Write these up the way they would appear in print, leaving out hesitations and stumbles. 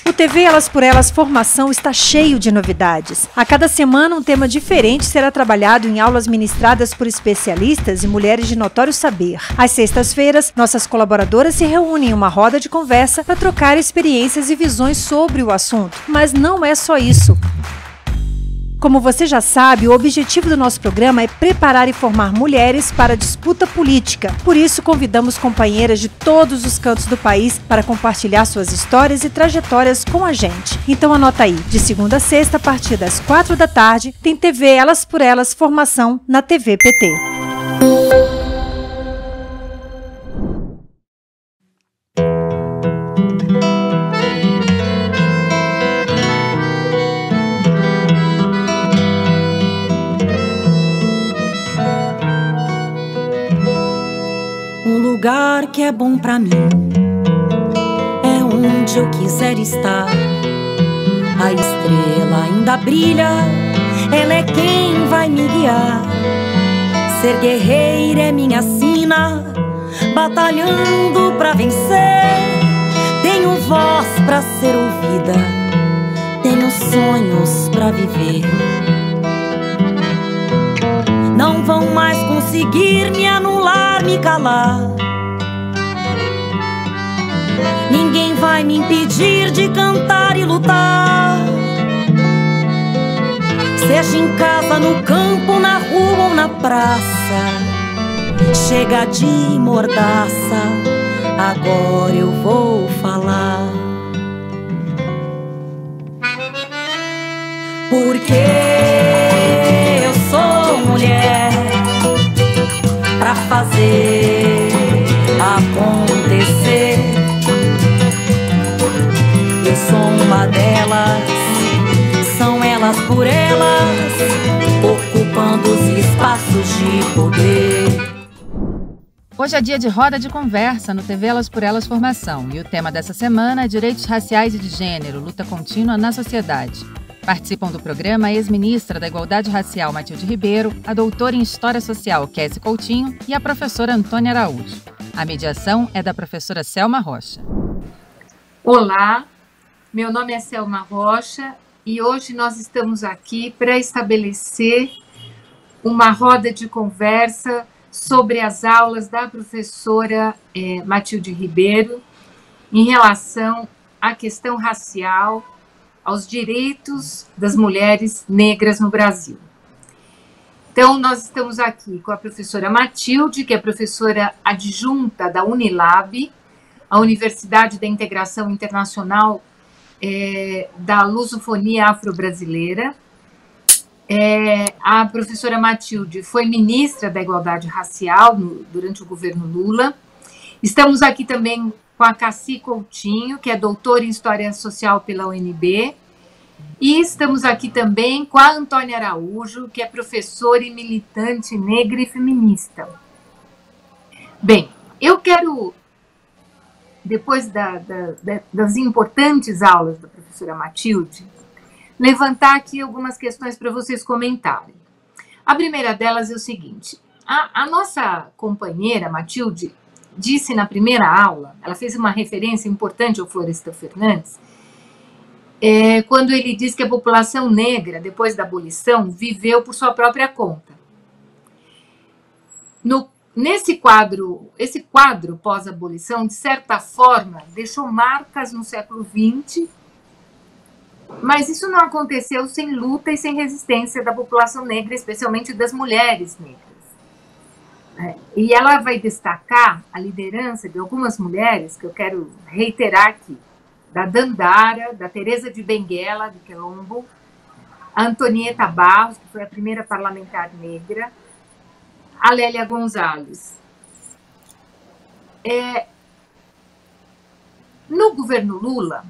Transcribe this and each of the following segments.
O TV Elas por Elas Formação está cheio de novidades. A cada semana um tema diferente será trabalhado em aulas ministradas por especialistas e mulheres de notório saber. Às sextas-feiras, nossas colaboradoras se reúnem em uma roda de conversa para trocar experiências e visões sobre o assunto. Mas não é só isso. Como você já sabe, o objetivo do nosso programa é preparar e formar mulheres para a disputa política. Por isso, convidamos companheiras de todos os cantos do país para compartilhar suas histórias e trajetórias com a gente. Então anota aí, de segunda a sexta, a partir das 4 da tarde, tem TV Elas por Elas Formação na TV PT. Lugar que é bom pra mim é onde eu quiser estar. A estrela ainda brilha, ela é quem vai me guiar. Ser guerreira é minha sina, batalhando pra vencer. Tenho voz pra ser ouvida, tenho sonhos pra viver. Não vão mais conseguir me anular, me calar. Ninguém vai me impedir de cantar e lutar. Seja em casa, no campo, na rua ou na praça. Chega de mordaça, agora eu vou falar. Porque eu sou mulher pra fazer acontecer. Eu sou uma delas, são elas por elas, ocupando os espaços de poder. Hoje é dia de roda de conversa no TV Elas por Elas Formação e o tema dessa semana é direitos raciais e de gênero, luta contínua na sociedade. Participam do programa a ex-ministra da Igualdade Racial, Matilde Ribeiro, a doutora em História Social, Kessi Coutinho, e a professora Antônia Araújo. A mediação é da professora Selma Rocha. Olá, meu nome é Selma Rocha e hoje nós estamos aqui para estabelecer uma roda de conversa sobre as aulas da professora Matilde Ribeiro em relação à questão racial, aos direitos das mulheres negras no Brasil. Então, nós estamos aqui com a professora Matilde, que é professora adjunta da Unilab, a Universidade da Integração Internacional da Lusofonia Afro-Brasileira. A professora Matilde foi ministra da Igualdade Racial durante o governo Lula. Estamos aqui também com a Kessi Coutinho, que é doutora em História Social pela UNB, e estamos aqui também com a Antônia Araújo, que é professora e militante negra e feminista. Bem, eu quero, depois das importantes aulas da professora Matilde, levantar aqui algumas questões para vocês comentarem. A primeira delas é o seguinte: a nossa companheira Matilde disse na primeira aula, ela fez uma referência importante ao Florestan Fernandes, quando ele diz que a população negra, depois da abolição, viveu por sua própria conta. Esse quadro pós-abolição, de certa forma, deixou marcas no século XX, mas isso não aconteceu sem luta e sem resistência da população negra, especialmente das mulheres negras. E ela vai destacar a liderança de algumas mulheres, que eu quero reiterar aqui, da Dandara, da Teresa de Benguela, de Quilombo, a Antonieta Barros, que foi a primeira parlamentar negra, a Lélia Gonzalez. No governo Lula,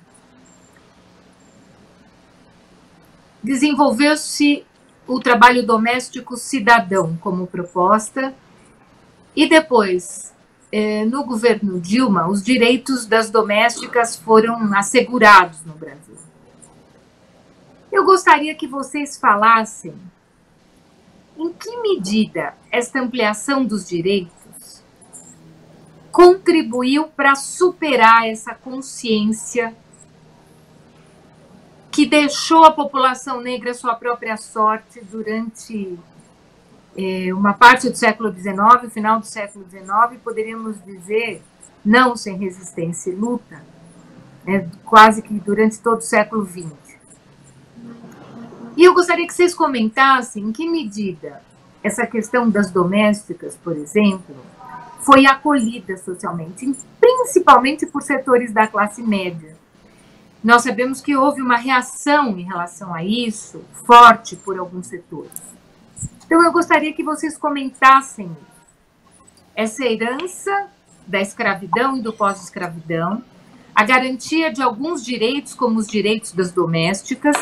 desenvolveu-se o trabalho doméstico cidadão como proposta, e depois, no governo Dilma, os direitos das domésticas foram assegurados no Brasil. Eu gostaria que vocês falassem em que medida esta ampliação dos direitos contribuiu para superar essa consciência que deixou a população negra à sua própria sorte durante uma parte do século XIX, o final do século XIX, poderíamos dizer, não sem resistência e luta, quase que durante todo o século XX. E eu gostaria que vocês comentassem em que medida essa questão das domésticas, por exemplo, foi acolhida socialmente, principalmente por setores da classe média. Nós sabemos que houve uma reação em relação a isso, forte por alguns setores. Então, eu gostaria que vocês comentassem essa herança da escravidão e do pós-escravidão, a garantia de alguns direitos, como os direitos das domésticas,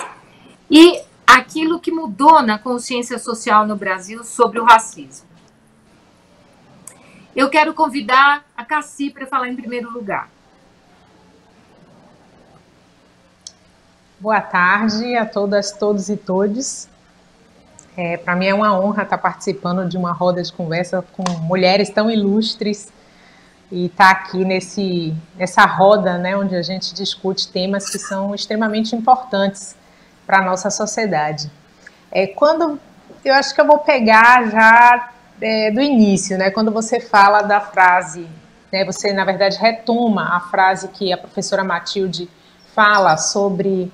e aquilo que mudou na consciência social no Brasil sobre o racismo. Eu quero convidar a Cassi para falar em primeiro lugar. Boa tarde a todas, todos e todes. Para mim é uma honra estar participando de uma roda de conversa com mulheres tão ilustres e estar aqui nessa roda, né, onde a gente discute temas que são extremamente importantes para a nossa sociedade. Eu acho que eu vou pegar já do início, né, quando você fala da frase, né, você na verdade retoma a frase que a professora Matilde fala sobre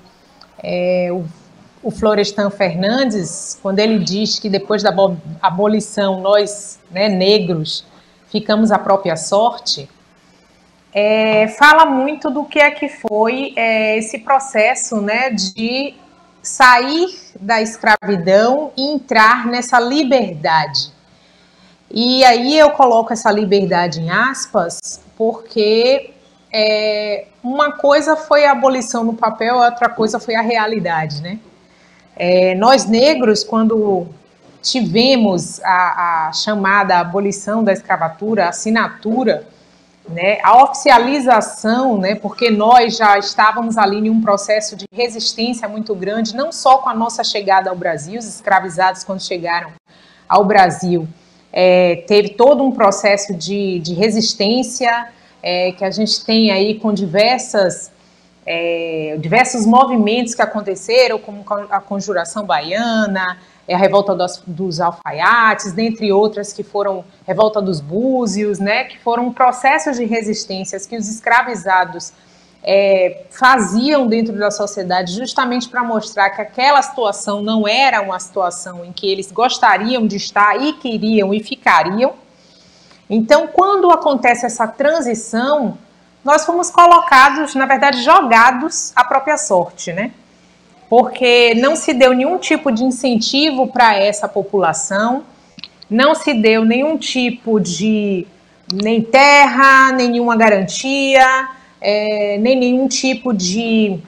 o Florestan Fernandes, quando ele diz que depois da abolição nós, né, negros, ficamos à própria sorte, fala muito do que é que foi esse processo, né, de sair da escravidão e entrar nessa liberdade. E aí eu coloco essa liberdade em aspas, porque uma coisa foi a abolição no papel, outra coisa foi a realidade, né? Nós negros, quando tivemos a chamada abolição da escravatura, a assinatura, né, a oficialização, né, porque nós já estávamos ali em um processo de resistência muito grande, não só com a nossa chegada ao Brasil, os escravizados quando chegaram ao Brasil, teve todo um processo de resistência, que a gente tem aí com diversos movimentos que aconteceram, como a Conjuração Baiana, a Revolta dos Alfaiates, dentre outras que foram Revolta dos Búzios, né, que foram processos de resistências que os escravizados faziam dentro da sociedade justamente para mostrar que aquela situação não era uma situação em que eles gostariam de estar e queriam e ficariam. Então, quando acontece essa transição, nós fomos colocados, na verdade, jogados à própria sorte, né? Porque não se deu nenhum tipo de incentivo para essa população, não se deu nenhum tipo de nem terra, nenhuma garantia, nem nenhum tipo de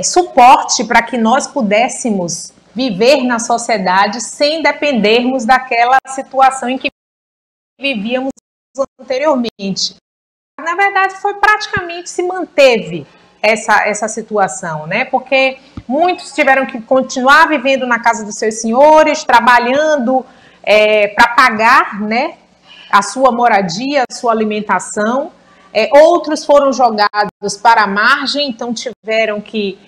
suporte para que nós pudéssemos viver na sociedade sem dependermos daquela situação em que vivíamos anteriormente. Na verdade, praticamente se manteve essa situação, né? Porque muitos tiveram que continuar vivendo na casa dos seus senhores, trabalhando para pagar, né, a sua moradia, a sua alimentação. Outros foram jogados para a margem, então tiveram que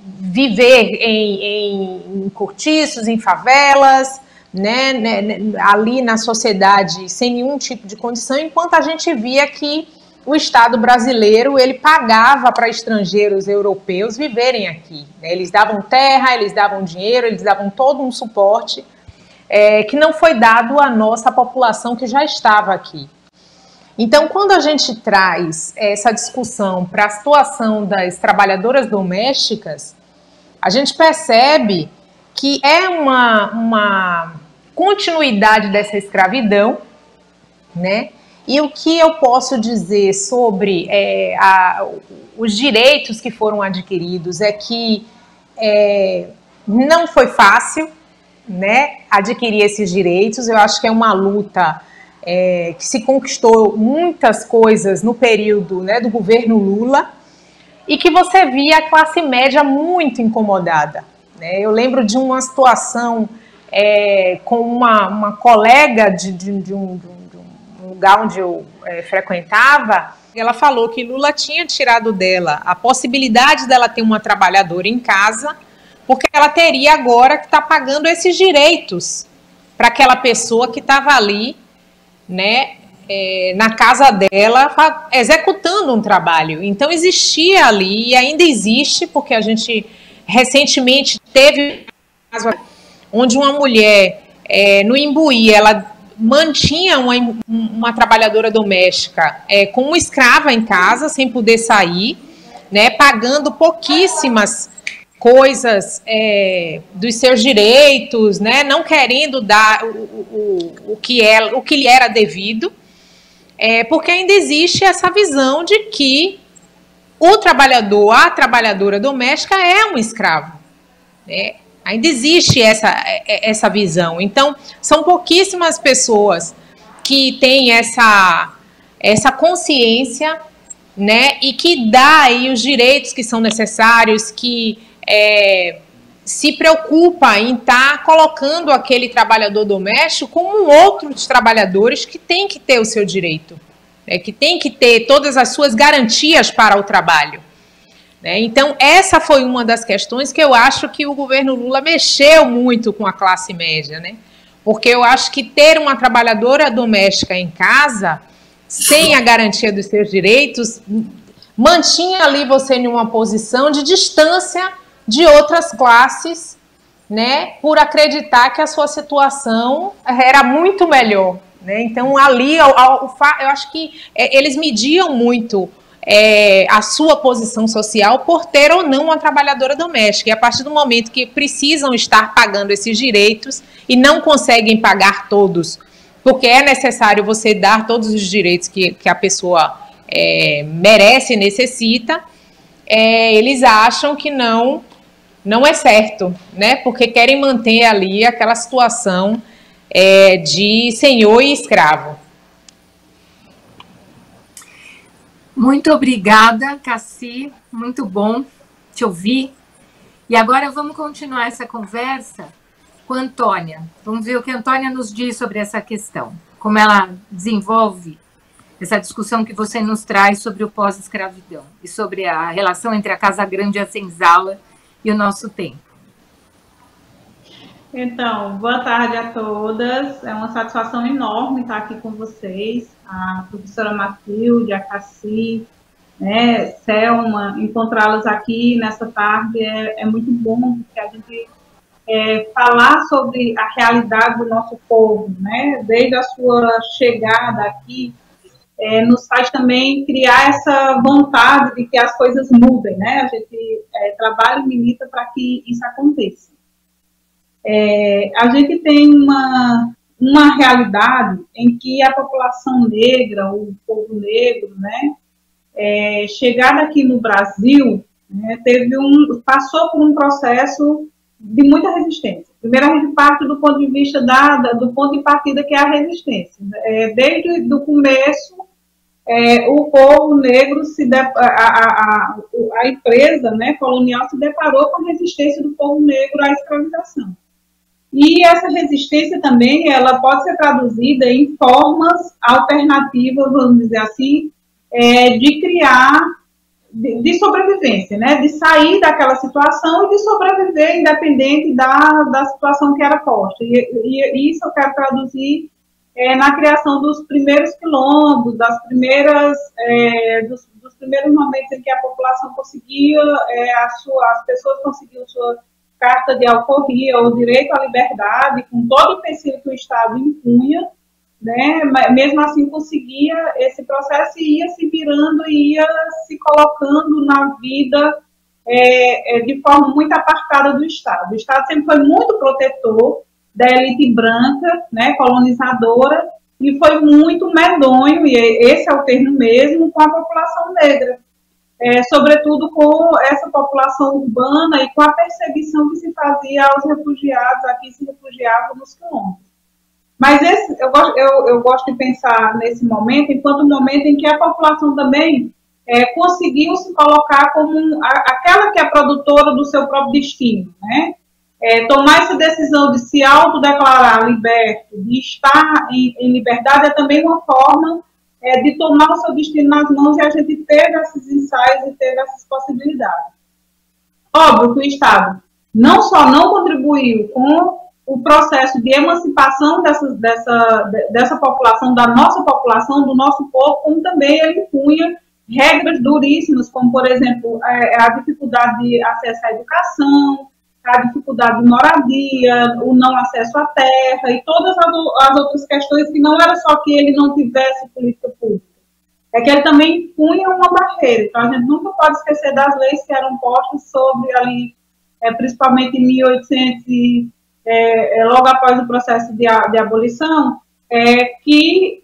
viver em cortiços, em favelas, né, ali na sociedade sem nenhum tipo de condição, enquanto a gente via que o Estado brasileiro ele pagava para estrangeiros europeus viverem aqui, né? Eles davam terra, eles davam dinheiro, eles davam todo um suporte que não foi dado à nossa população que já estava aqui. Então, quando a gente traz essa discussão para a situação das trabalhadoras domésticas, a gente percebe que é uma continuidade dessa escravidão, né? E o que eu posso dizer sobre os direitos que foram adquiridos é que não foi fácil, né, adquirir esses direitos. Eu acho que é uma luta que se conquistou muitas coisas no período, né, do governo Lula, e que você via a classe média muito incomodada, né? Eu lembro de uma situação com uma colega de um lugar onde eu frequentava, ela falou que Lula tinha tirado dela a possibilidade dela ter uma trabalhadora em casa, porque ela teria agora que estar pagando esses direitos para aquela pessoa que estava ali, né, na casa dela, executando um trabalho. Então existia ali, e ainda existe, porque a gente recentemente teve um caso onde uma mulher no Imbuí, ela mantinha uma trabalhadora doméstica como escrava em casa, sem poder sair, né, pagando pouquíssimas coisas dos seus direitos, né, não querendo dar o que lhe era devido, porque ainda existe essa visão de que o trabalhador, a trabalhadora doméstica é um escravo, né? Ainda existe essa visão. Então, são pouquíssimas pessoas que têm essa consciência, né, e que dá aí os direitos que são necessários, que se preocupa em estar colocando aquele trabalhador doméstico como outros trabalhadores que têm que ter o seu direito, né, que têm que ter todas as suas garantias para o trabalho. Então, essa foi uma das questões que eu acho que o governo Lula mexeu muito com a classe média, né? Porque eu acho que ter uma trabalhadora doméstica em casa, sem a garantia dos seus direitos, mantinha ali você em uma posição de distância de outras classes, né? Por acreditar que a sua situação era muito melhor, né? Então, ali, eu acho que eles mediam muito a sua posição social por ter ou não uma trabalhadora doméstica. E a partir do momento que precisam estar pagando esses direitos e não conseguem pagar todos, porque é necessário você dar todos os direitos que a pessoa merece e necessita, eles acham que não é certo, né? Porque querem manter ali aquela situação de senhor e escravo. Muito obrigada, Cassi, muito bom te ouvir. E agora vamos continuar essa conversa com a Antônia. Vamos ver o que a Antônia nos diz sobre essa questão, como ela desenvolve essa discussão que você nos traz sobre o pós-escravidão e sobre a relação entre a Casa Grande e a Senzala e o nosso tempo. Então, boa tarde a todas. É uma satisfação enorme estar aqui com vocês, a professora Matilde, a Cassi, né, Selma, encontrá-las aqui nessa tarde é muito bom, porque a gente falar sobre a realidade do nosso povo, né, desde a sua chegada aqui, nos faz também criar essa vontade de que as coisas mudem, né, a gente trabalha e milita para que isso aconteça. A gente tem uma realidade em que a população negra, o povo negro, né, chegada aqui no Brasil, né, passou por um processo de muita resistência. Primeiro, a gente parte do ponto de vista do ponto de partida que é a resistência. Desde o começo, o povo negro, a empresa, né, colonial se deparou com a resistência do povo negro à escravização. E essa resistência também, ela pode ser traduzida em formas alternativas, vamos dizer assim, de criar, de sobrevivência, né? De sair daquela situação e de sobreviver independente da situação que era posta. E isso eu quero traduzir na criação dos primeiros quilombos, dos primeiros momentos em que a população conseguia, as pessoas conseguiam sua carta de alforria, ou direito à liberdade, com todo o empecilho que o Estado impunha, né? Mesmo assim conseguia esse processo e ia se virando e ia se colocando na vida de forma muito apartada do Estado. O Estado sempre foi muito protetor da elite branca, né, colonizadora, e foi muito medonho, e esse é o termo mesmo, com a população negra. Sobretudo com essa população urbana e com a perseguição que se fazia aos refugiados, aqui se refugiavam nos quilombos. Mas eu gosto de pensar nesse momento, enquanto um momento em que a população também conseguiu se colocar como aquela que é produtora do seu próprio destino, né? tomar essa decisão de se autodeclarar liberto, de estar em liberdade, é também uma forma de tomar o seu destino nas mãos, e a gente teve esses ensaios e teve essas possibilidades. Óbvio que o Estado não só não contribuiu com o processo de emancipação dessa população, da nossa população, do nosso povo, como também ele impunha regras duríssimas, como, por exemplo, a dificuldade de acesso à educação, a dificuldade de moradia, o não acesso à terra e todas as outras questões, que não era só que ele não tivesse política pública, é que ele também punha uma barreira. Então, a gente nunca pode esquecer das leis que eram postas sobre ali, principalmente em 1800, logo após o processo de abolição, que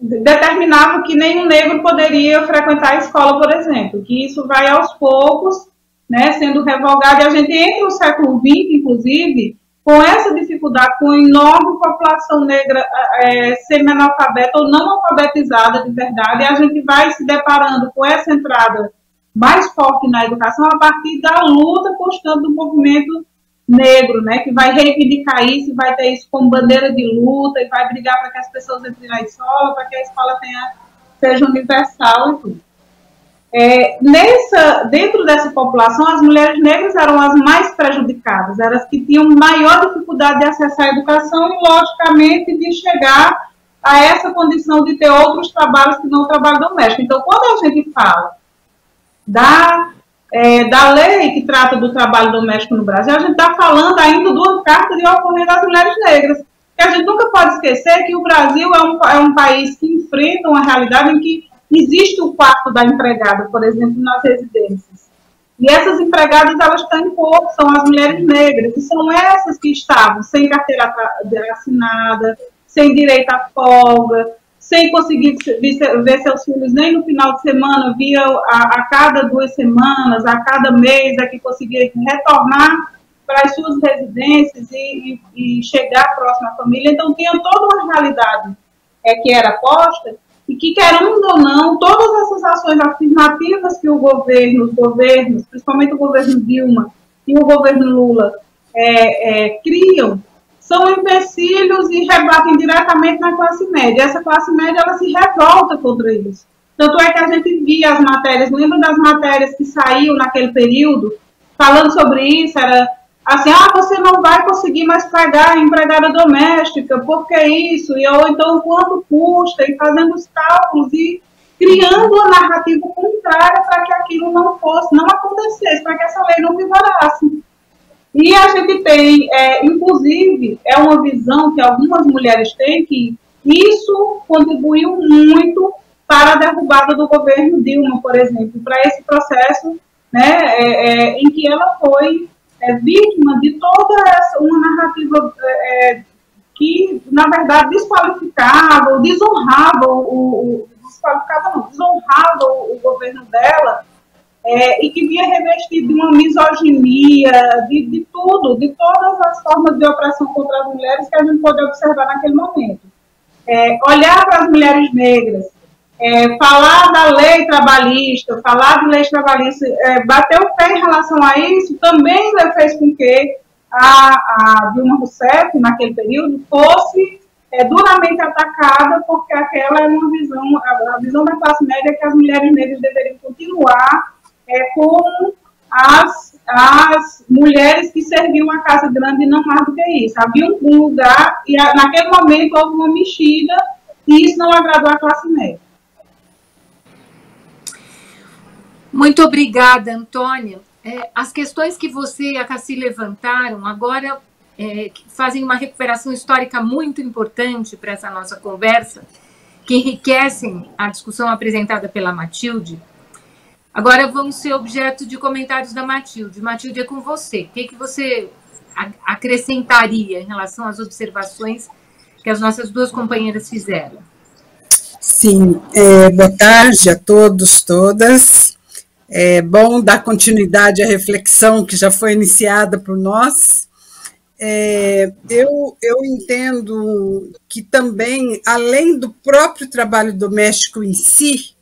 determinava que nenhum negro poderia frequentar a escola, por exemplo, que isso vai aos poucos, né, sendo revogado, e a gente entra no século XX, inclusive, com essa dificuldade, com a enorme população negra semi-analfabeta ou não alfabetizada de verdade, e a gente vai se deparando com essa entrada mais forte na educação a partir da luta constante do movimento negro, né, que vai reivindicar isso, vai ter isso como bandeira de luta, e vai brigar para que as pessoas entrem na escola, para que a escola seja universal e tudo. Dentro dessa população, as mulheres negras eram as mais prejudicadas, eram as que tinham maior dificuldade de acessar a educação e, logicamente, de chegar a essa condição de ter outros trabalhos que não o trabalho doméstico. Então, quando a gente fala da lei que trata do trabalho doméstico no Brasil, a gente está falando ainda de uma carta de ocorrência das mulheres negras. E a gente nunca pode esquecer que o Brasil é um país que enfrenta uma realidade em que existe o quarto da empregada, por exemplo, nas residências. E essas empregadas, elas estão em pouco, são as mulheres negras, e são essas que estavam sem carteira assinada, sem direito à folga, sem conseguir ver seus filhos nem no final de semana, via a cada 2 semanas, a cada mês, é que conseguia retornar para as suas residências e chegar próximo à família. Então, tinha toda uma realidade que era posta, e que, querendo ou não, todas essas ações afirmativas que os governos, principalmente o governo Dilma e o governo Lula, criam, são empecilhos e rebatem diretamente na classe média. Essa classe média, ela se revolta contra isso. Tanto é que a gente via as matérias, lembra das matérias que saíam naquele período, falando sobre isso, era assim, você não vai conseguir mais pagar a empregada doméstica, por que isso? Ou então, quanto custa? E fazendo os cálculos e criando uma narrativa contrária para que aquilo não acontecesse, para que essa lei não vigorasse. E a gente tem, inclusive, uma visão que algumas mulheres têm, que isso contribuiu muito para a derrubada do governo Dilma, por exemplo, para esse processo, né, em que ela foi vítima de toda uma narrativa que, na verdade, desqualificava, desonrava desonrava o governo dela, e que vinha revestido de uma misoginia, de tudo, de todas as formas de opressão contra as mulheres que a gente pode observar naquele momento. Olhar para as mulheres negras, falar da lei trabalhista, bater o pé em relação a isso, também fez com que a Dilma Rousseff, naquele período, fosse duramente atacada, porque aquela era uma visão, a visão da classe média, que as mulheres negras deveriam continuar como as mulheres que serviam a casa grande, e não mais do que isso. Havia um lugar, e naquele momento houve uma mexida, e isso não agradou a classe média. Muito obrigada, Antônia. As questões que você e a Cassi levantaram agora fazem uma recuperação histórica muito importante para essa nossa conversa, que enriquecem a discussão apresentada pela Matilde. Agora vamos ser objeto de comentários da Matilde. Matilde, é com você. O que você acrescentaria em relação às observações que as nossas duas companheiras fizeram? Sim, boa tarde a todos, todas. É bom dar continuidade à reflexão que já foi iniciada por nós. Eu entendo que também, além do próprio trabalho doméstico em si,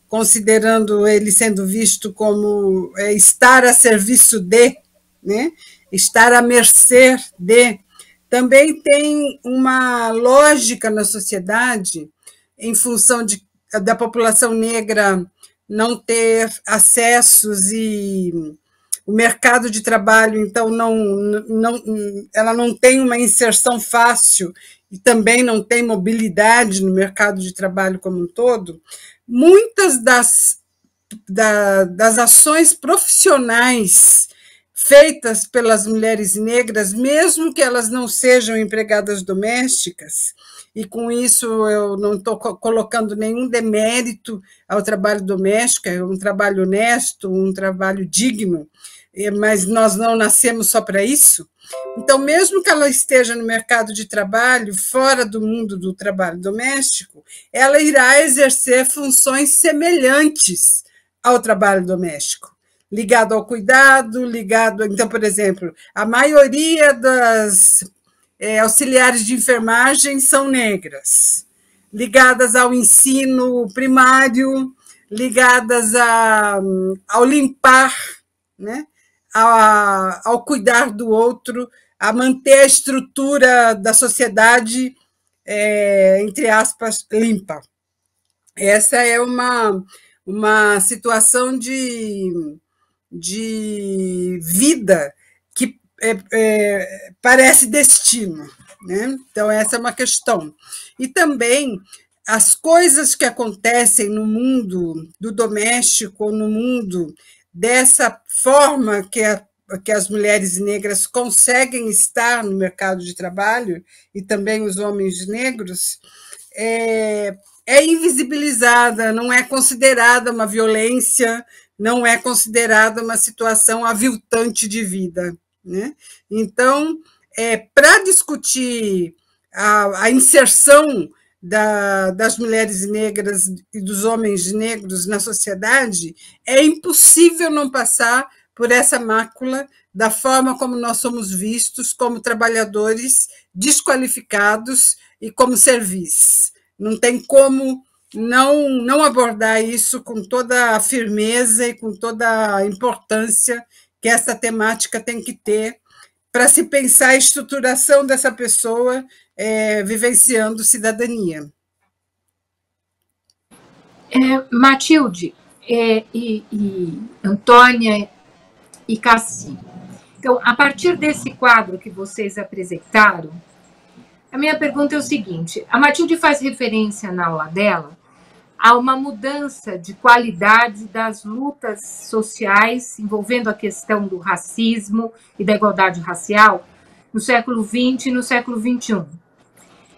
considerando ele sendo visto como estar a serviço de, né, estar à mercê de. Também tem uma lógica na sociedade, em função da população negra não ter acessos e o mercado de trabalho, então, ela não tem uma inserção fácil e também não tem mobilidade no mercado de trabalho como um todo. Muitas das ações profissionais feitas pelas mulheres negras, mesmo que elas não sejam empregadas domésticas, e com isso eu não estou colocando nenhum demérito ao trabalho doméstico, é um trabalho honesto, um trabalho digno, mas nós não nascemos só para isso. Então, mesmo que ela esteja no mercado de trabalho, fora do mundo do trabalho doméstico, ela irá exercer funções semelhantes ao trabalho doméstico, ligado ao cuidado, Então, por exemplo, a maioria das auxiliares de enfermagem são negras, ligadas ao ensino primário, ligadas ao limpar, né? Ao cuidar do outro, a manter a estrutura da sociedade, entre aspas, limpa. Essa é uma situação de vida que parece destino, né? Então, essa é uma questão. E também as coisas que acontecem no mundo do doméstico, ou no mundo dessa forma que as mulheres negras conseguem estar no mercado de trabalho, e também os homens negros, é invisibilizada, não é considerada uma violência, não é considerada uma situação aviltante de vida, né? Então, para discutir a inserção das mulheres negras e dos homens negros na sociedade, é impossível não passar por essa mácula da forma como nós somos vistos como trabalhadores desqualificados e como servis. Não tem como não abordar isso com toda a firmeza e com toda a importância que essa temática tem que ter para se pensar a estruturação dessa pessoa vivenciando cidadania. Matilde, e Antônia e Cassi, então, a partir desse quadro que vocês apresentaram, a minha pergunta é o seguinte: a Matilde faz referência na aula dela a uma mudança de qualidade das lutas sociais envolvendo a questão do racismo e da igualdade racial no século XX e no século XXI.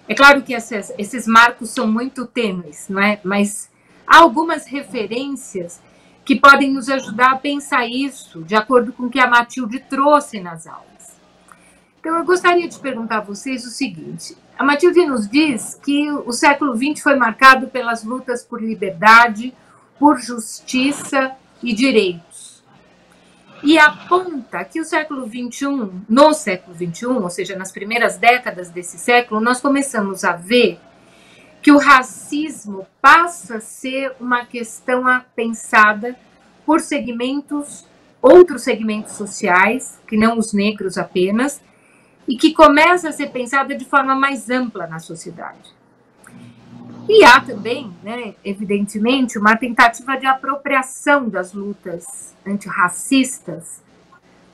É claro que esses marcos são muito tênues, não é? Mas há algumas referências que podem nos ajudar a pensar isso, de acordo com o que a Matilde trouxe nas aulas. Então, eu gostaria de perguntar a vocês o seguinte: a Matilde nos diz que o século XX foi marcado pelas lutas por liberdade, por justiça e direitos. E aponta que o século XXI, no século XXI, ou seja, nas primeiras décadas desse século, nós começamos a ver que o racismo passa a ser uma questão pensada por outros segmentos sociais, que não os negros apenas, e que começa a ser pensada de forma mais ampla na sociedade. E há também, né, evidentemente, uma tentativa de apropriação das lutas antirracistas,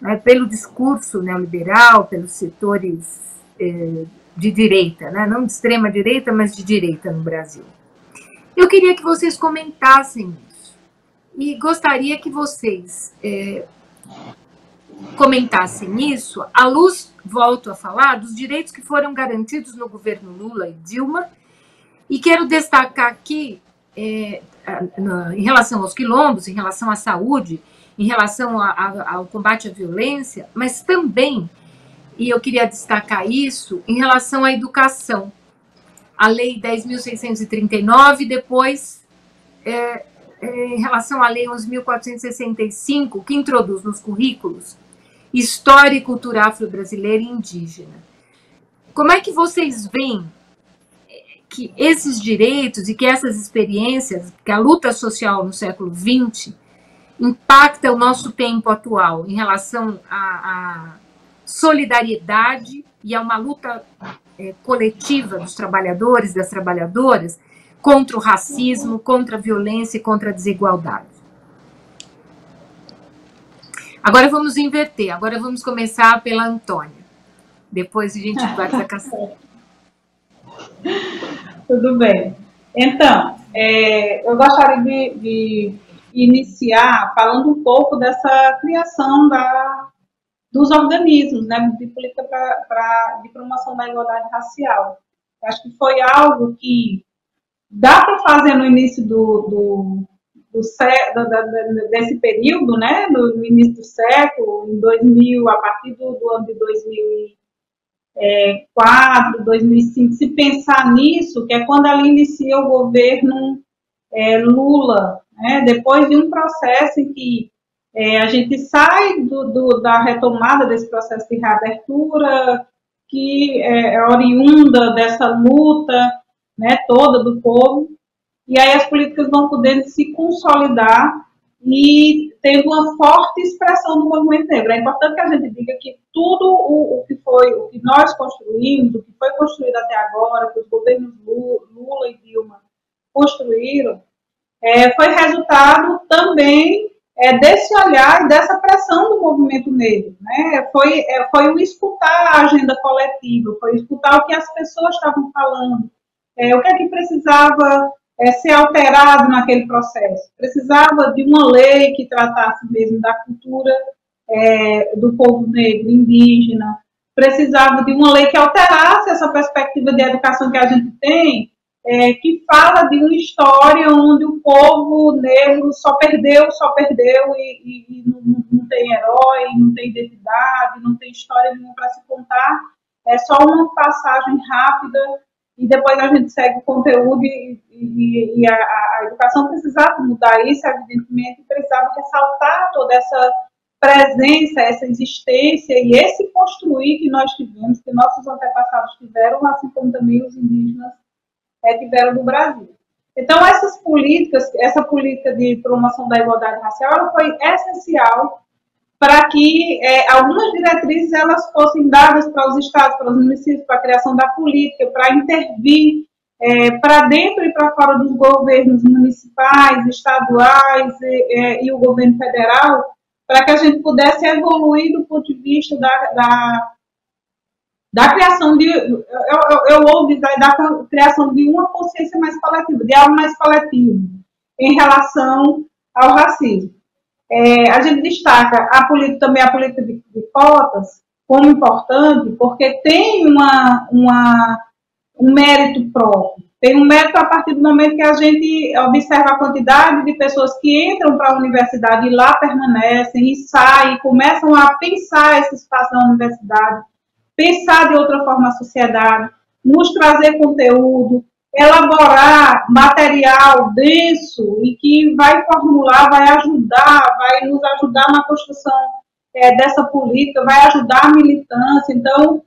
né, pelo discurso neoliberal, pelos setores de direita, né, não de extrema direita, mas de direita no Brasil. Eu queria que vocês comentassem isso, e gostaria que vocês comentassem isso à luz, volto a falar, dos direitos que foram garantidos no governo Lula e Dilma. E quero destacar aqui, em relação aos quilombos, em relação à saúde, em relação ao combate à violência, mas também, e eu queria destacar isso, em relação à educação. A Lei 10.639, depois, em relação à Lei 11.465, que introduz nos currículos História e Cultura Afro-Brasileira e Indígena. Como é que vocês veem que esses direitos e que essas experiências, que a luta social no século XX impacta o nosso tempo atual em relação solidariedade e a uma luta coletiva dos trabalhadores, das trabalhadoras, contra o racismo, contra a violência e contra a desigualdade. Agora vamos inverter, agora vamos começar pela Antônia. Depois a gente vai para a Cassi. Tudo bem. Então, eu gostaria de iniciar falando um pouco dessa criação dos organismos, né, de política de promoção da igualdade racial. Acho que foi algo que dá para fazer no início desse período, né, no início do século, em 2000, a partir do ano de 2004, 2005, se pensar nisso, que é quando ela inicia o governo Lula, né, depois de um processo em que a gente sai da retomada desse processo de reabertura, que é oriunda dessa luta, né, toda do povo, e aí as políticas vão podendo se consolidar e tendo uma forte expressão do movimento negro. É importante que a gente diga que tudo o que nós construímos, o que foi construído até agora, que os governos Lula e Dilma construíram, foi resultado também desse olhar e dessa pressão do movimento negro, né? Foi o escutar a agenda coletiva, foi escutar o que as pessoas estavam falando, o que é que precisava ser alterado naquele processo. Precisava de uma lei que tratasse mesmo da cultura do povo negro, indígena, precisava de uma lei que alterasse essa perspectiva de educação que a gente tem, que fala de uma história onde o povo negro só perdeu e não tem herói, não tem identidade, não tem história nenhuma para se contar, é só uma passagem rápida e depois a gente segue o conteúdo e a educação precisava mudar isso, evidentemente, precisava ressaltar toda essa presença, essa existência e esse construir que nós tivemos, que nossos antepassados tiveram, assim como também os indígenas tiveram no Brasil. Então, essas políticas, essa política de promoção da igualdade racial, ela foi essencial para que algumas diretrizes elas fossem dadas para os estados, para os municípios, para a criação da política, para intervir para dentro e para fora dos governos municipais, estaduais e o governo federal, para que a gente pudesse evoluir do ponto de vista da criação eu ouvo dizer, da criação de uma consciência mais coletiva, de algo mais coletivo em relação ao racismo. A gente destaca também a política de cotas como importante, porque tem um mérito próprio. Tem um mérito a partir do momento que a gente observa a quantidade de pessoas que entram para a universidade e lá permanecem e saem, começam a pensar esse espaço na universidade, pensar de outra forma a sociedade, nos trazer conteúdo, elaborar material denso e que vai formular, vai nos ajudar na construção dessa política, vai ajudar a militância. Então,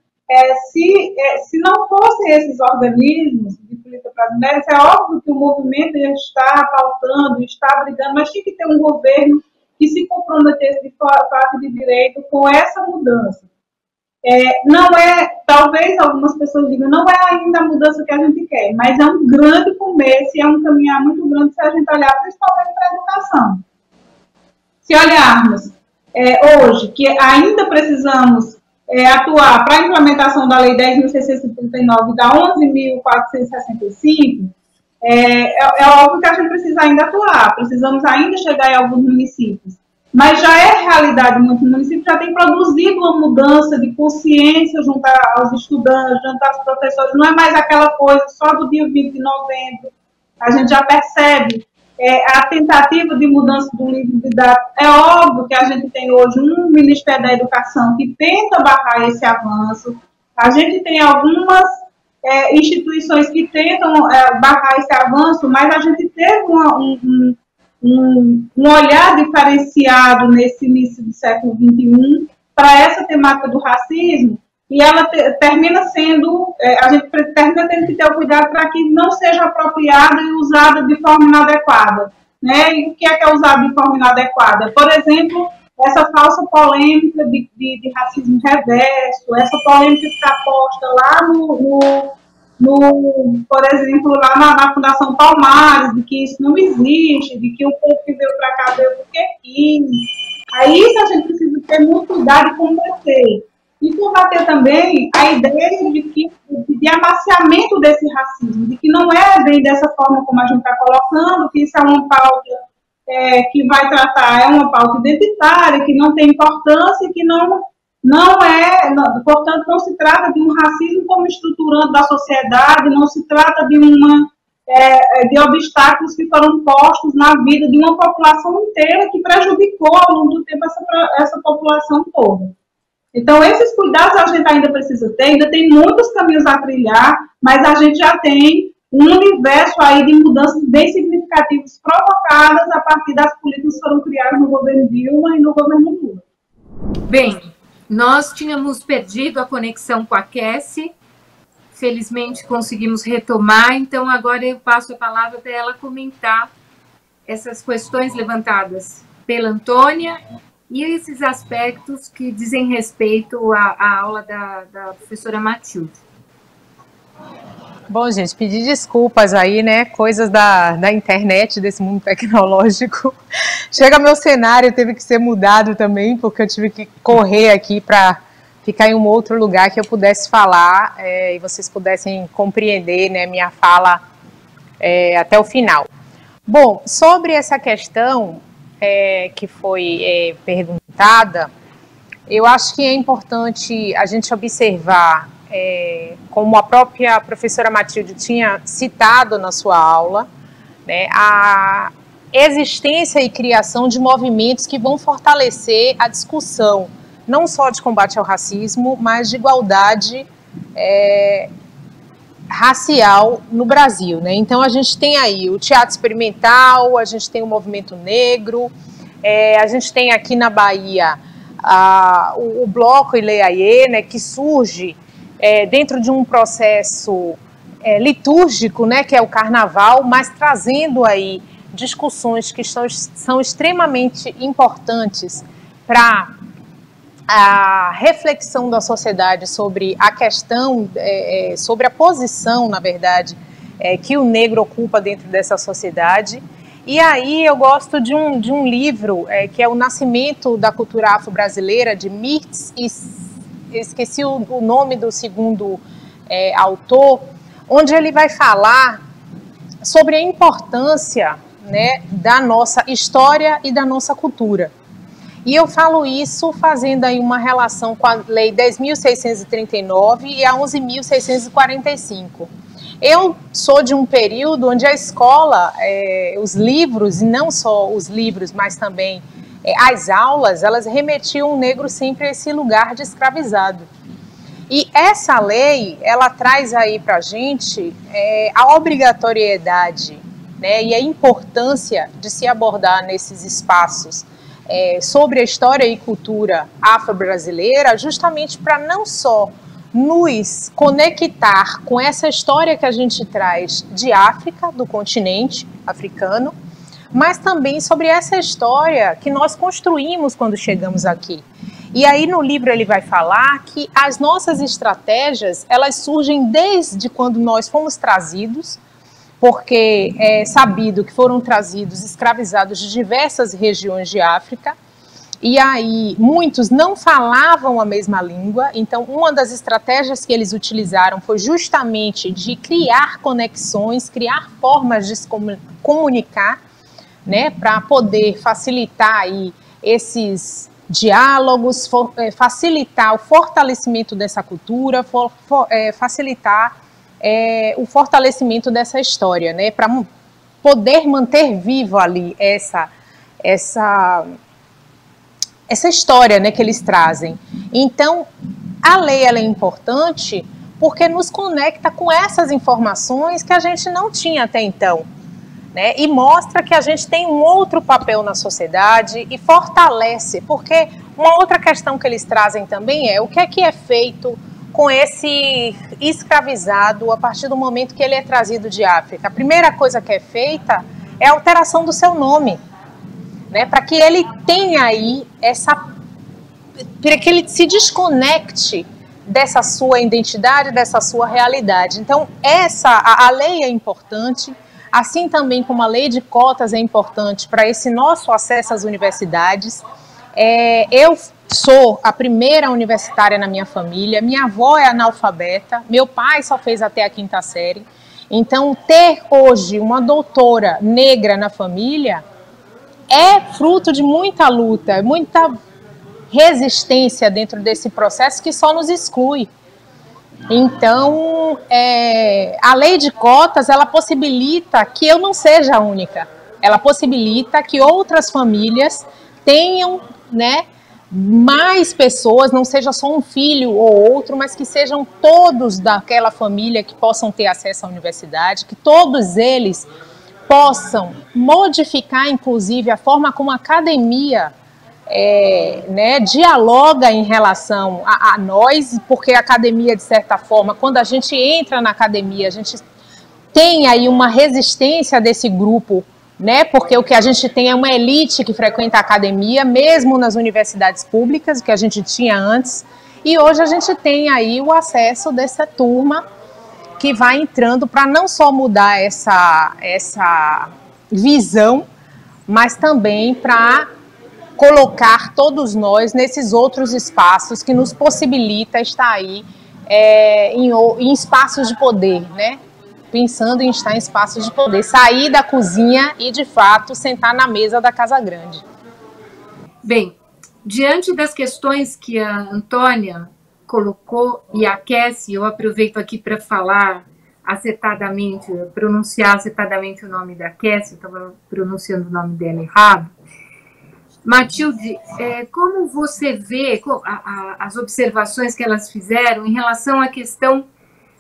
se não fossem esses organismos de política para as mulheres, é óbvio que o movimento está pautando, está brigando, mas tinha que ter um governo que se comprometesse de parte de direito com essa mudança. Não talvez algumas pessoas digam, não é ainda a mudança que a gente quer, mas é um grande começo e é um caminhar muito grande se a gente olhar principalmente para a educação. Se olharmos hoje que ainda precisamos atuar para a implementação da Lei 10.639 e da 11.465, é óbvio que a gente precisa ainda atuar, precisamos ainda chegar em alguns municípios. Mas já é realidade, muitos municípios já têm produzido uma mudança de consciência junto aos estudantes, junto aos professores, não é mais aquela coisa só do dia 20 de novembro, a gente já percebe a tentativa de mudança do livro didático. É óbvio que a gente tem hoje um Ministério da Educação que tenta barrar esse avanço, a gente tem algumas instituições que tentam barrar esse avanço, mas a gente teve um olhar diferenciado nesse início do século XXI para essa temática do racismo, e ela termina sendo, a gente termina tendo que ter o cuidado para que não seja apropriada e usada de forma inadequada. Né? E o que é usado de forma inadequada? Por exemplo, essa falsa polêmica de racismo reverso, essa polêmica que está posta lá por exemplo, lá na Fundação Palmares, de que isso não existe, de que o povo que veio para cá veio porque quis. Aí isso a gente precisa ter muito cuidado e combater. E combater também a ideia de amaciamento desse racismo, de que não é bem dessa forma como a gente está colocando, que isso é uma pauta que vai tratar, é uma pauta identitária, que não tem importância, que portanto, não se trata de um racismo como estruturante da sociedade, não se trata de obstáculos que foram postos na vida de uma população inteira que prejudicou ao longo do tempo essa população toda. Então, esses cuidados a gente ainda precisa ter, ainda tem muitos caminhos a trilhar, mas a gente já tem um universo aí de mudanças bem significativas provocadas a partir das políticas que foram criadas no governo Dilma e no governo Lula. Bem, nós tínhamos perdido a conexão com a Cassie, felizmente conseguimos retomar, então agora eu passo a palavra para ela comentar essas questões levantadas pela Antônia e esses aspectos que dizem respeito à aula da professora Matilde. Bom, gente, pedir desculpas aí, né, coisas da internet, desse mundo tecnológico. Chega meu cenário, teve que ser mudado também, porque eu tive que correr aqui para ficar em um outro lugar que eu pudesse falar e vocês pudessem compreender, né, minha fala até o final. Bom, sobre essa questão que foi perguntada, eu acho que é importante a gente observar, como a própria professora Matilde tinha citado na sua aula, né, a existência e criação de movimentos que vão fortalecer a discussão, não só de combate ao racismo, mas de igualdade racial no Brasil, né? Então a gente tem aí o teatro experimental, a gente tem o movimento negro, a gente tem aqui na Bahia o bloco Ileaie, né, que surge dentro de um processo litúrgico, né, que é o carnaval, mas trazendo aí discussões que são extremamente importantes para a reflexão da sociedade sobre a questão, sobre a posição, na verdade, que o negro ocupa dentro dessa sociedade. E aí eu gosto de um livro que é O Nascimento da Cultura Afro-Brasileira, de Mirtz, e esqueci o nome do segundo autor, onde ele vai falar sobre a importância, né, da nossa história e da nossa cultura. E eu falo isso fazendo aí uma relação com a Lei 10.639 e a 11.645. Eu sou de um período onde a escola, os livros, e não só os livros, mas também as aulas, elas remetiam o negro sempre a esse lugar de escravizado. E essa lei, ela traz aí para a gente a obrigatoriedade, né, e a importância de se abordar nesses espaços sobre a história e cultura afro-brasileira, justamente para não só nos conectar com essa história que a gente traz de África, do continente africano, mas também sobre essa história que nós construímos quando chegamos aqui. E aí no livro ele vai falar que as nossas estratégias, elas surgem desde quando nós fomos trazidos, porque é sabido que foram trazidos escravizados de diversas regiões de África, e aí muitos não falavam a mesma língua, então uma das estratégias que eles utilizaram foi justamente de criar conexões, criar formas de se comunicar, né, para poder facilitar aí esses diálogos, facilitar o fortalecimento dessa cultura, facilitar o fortalecimento dessa história, né, para poder manter vivo ali essa história, né, que eles trazem. Então, a lei ela é importante porque nos conecta com essas informações que a gente não tinha até então, né, e mostra que a gente tem um outro papel na sociedade e fortalece, porque uma outra questão que eles trazem também é o que é feito com esse escravizado a partir do momento que ele é trazido de África. A primeira coisa que é feita é a alteração do seu nome. né, para que ele tenha aí para que ele se desconecte dessa sua identidade, dessa sua realidade. Então, a lei é importante, assim também como a lei de cotas é importante para esse nosso acesso às universidades. Eu sou a primeira universitária na minha família, minha avó é analfabeta, meu pai só fez até a 5ª série. Então, ter hoje uma doutora negra na família é fruto de muita luta, muita resistência dentro desse processo que só nos exclui. Então, a lei de cotas, ela possibilita que eu não seja a única. Ela possibilita que outras famílias tenham, né, mais pessoas, não seja só um filho ou outro, mas que sejam todos daquela família que possam ter acesso à universidade, que todos eles possam modificar, inclusive, a forma como a academia né, dialoga em relação a nós, porque a academia, de certa forma, quando a gente entra na academia, a gente tem aí uma resistência desse grupo, né, porque o que a gente tem é uma elite que frequenta a academia, mesmo nas universidades públicas, que a gente tinha antes, e hoje a gente tem aí o acesso dessa turma que vai entrando para não só mudar essa visão, mas também para colocar todos nós nesses outros espaços que nos possibilita estar aí em espaços de poder, né? Pensando em estar em espaços de poder, sair da cozinha e, de fato, sentar na mesa da Casa Grande. Bem, diante das questões que a Antônia colocou e a Cassie, eu aproveito aqui para falar acertadamente, pronunciar acertadamente o nome da Cassie, eu estava pronunciando o nome dela errado. Matilde, como você vê as observações que elas fizeram em relação à questão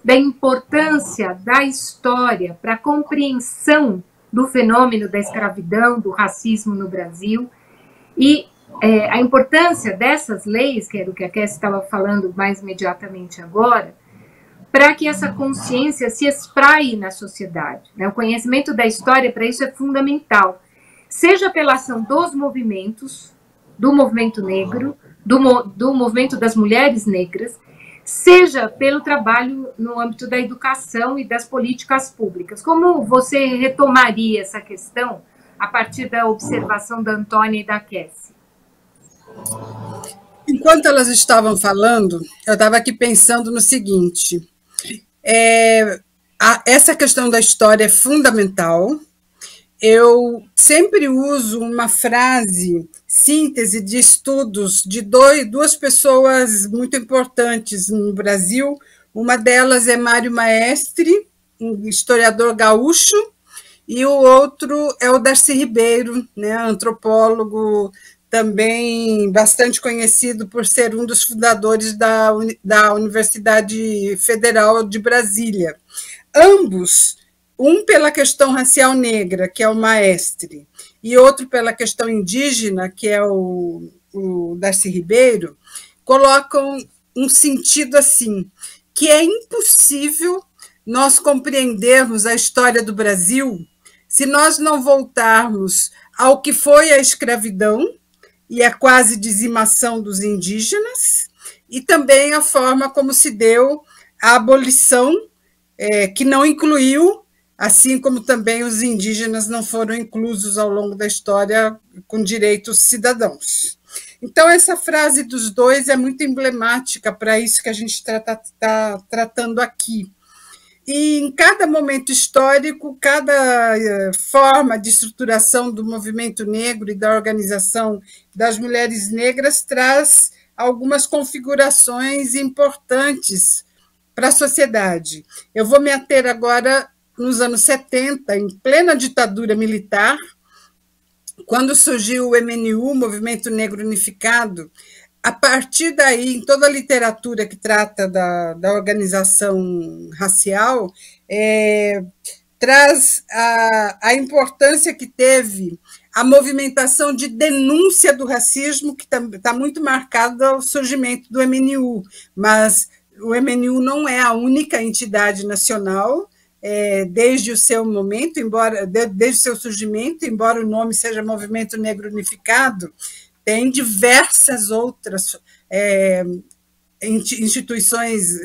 da importância da história para a compreensão do fenômeno da escravidão, do racismo no Brasil, e a importância dessas leis, que era o que a Cassie estava falando mais imediatamente agora, para que essa consciência se espraie na sociedade, né? O conhecimento da história para isso é fundamental, seja pela ação dos movimentos, do movimento negro, do movimento das mulheres negras, seja pelo trabalho no âmbito da educação e das políticas públicas. Como você retomaria essa questão a partir da observação da Antônia e da Cassie? Enquanto elas estavam falando, eu estava aqui pensando no seguinte, essa questão da história é fundamental. Eu sempre uso uma frase, síntese de estudos de duas pessoas muito importantes no Brasil. Uma delas é Mário Maestre, um historiador gaúcho, e o outro é o Darcy Ribeiro, né, antropólogo também bastante conhecido por ser um dos fundadores da Universidade Federal de Brasília. Ambos, um pela questão racial negra, que é o Maestre, e outro pela questão indígena, que é o Darcy Ribeiro, colocam um sentido assim, que é impossível nós compreendermos a história do Brasil se nós não voltarmos ao que foi a escravidão e a quase dizimação dos indígenas, e também a forma como se deu a abolição, que não incluiu, assim como também os indígenas não foram inclusos ao longo da história com direitos cidadãos. Então, essa frase dos dois é muito emblemática para isso que a gente está tratando aqui. E em cada momento histórico, cada forma de estruturação do movimento negro e da organização das mulheres negras traz algumas configurações importantes para a sociedade. Eu vou me ater agora nos anos 70, em plena ditadura militar, quando surgiu o MNU, Movimento Negro Unificado. A partir daí, em toda a literatura que trata da organização racial, traz a importância que teve a movimentação de denúncia do racismo, que está muito marcado ao surgimento do MNU, mas o MNU não é a única entidade nacional, desde o seu momento, desde o seu surgimento, embora o nome seja Movimento Negro Unificado, tem diversas outras instituições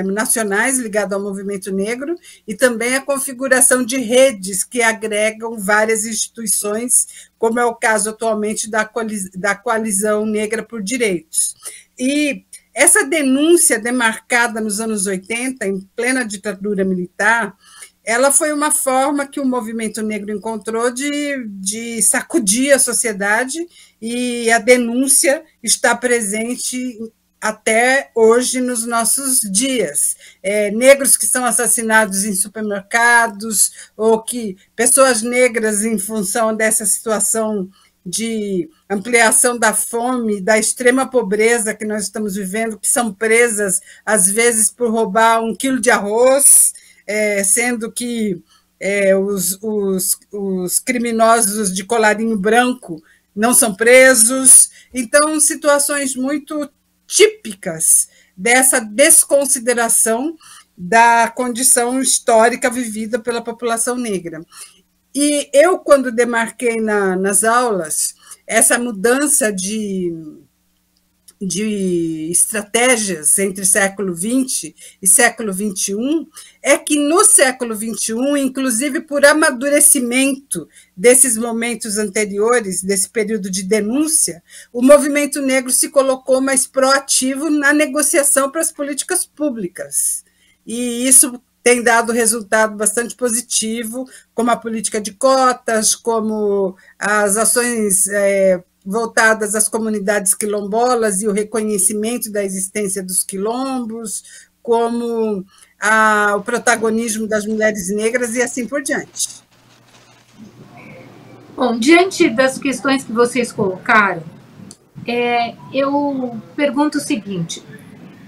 nacionais ligadas ao movimento negro e também a configuração de redes que agregam várias instituições, como é o caso atualmente da Coalizão Negra por Direitos. E essa denúncia demarcada nos anos 80, em plena ditadura militar, ela foi uma forma que o movimento negro encontrou de sacudir a sociedade, e a denúncia está presente até hoje nos nossos dias. Negros que são assassinados em supermercados, ou que pessoas negras, em função dessa situação de ampliação da fome, da extrema pobreza que nós estamos vivendo, que são presas, às vezes, por roubar 1 quilo de arroz, sendo que os criminosos de colarinho branco não são presos. Então, situações muito típicas dessa desconsideração da condição histórica vivida pela população negra. E eu, quando demarquei nas aulas essa mudança de estratégias entre século XX e século XXI, é que no século XXI, inclusive por amadurecimento desses momentos anteriores, desse período de denúncia, o movimento negro se colocou mais proativo na negociação para as políticas públicas. E isso tem dado resultado bastante positivo, como a política de cotas, como as ações voltadas às comunidades quilombolas e o reconhecimento da existência dos quilombos, como o protagonismo das mulheres negras e assim por diante. Bom, diante das questões que vocês colocaram, eu pergunto o seguinte: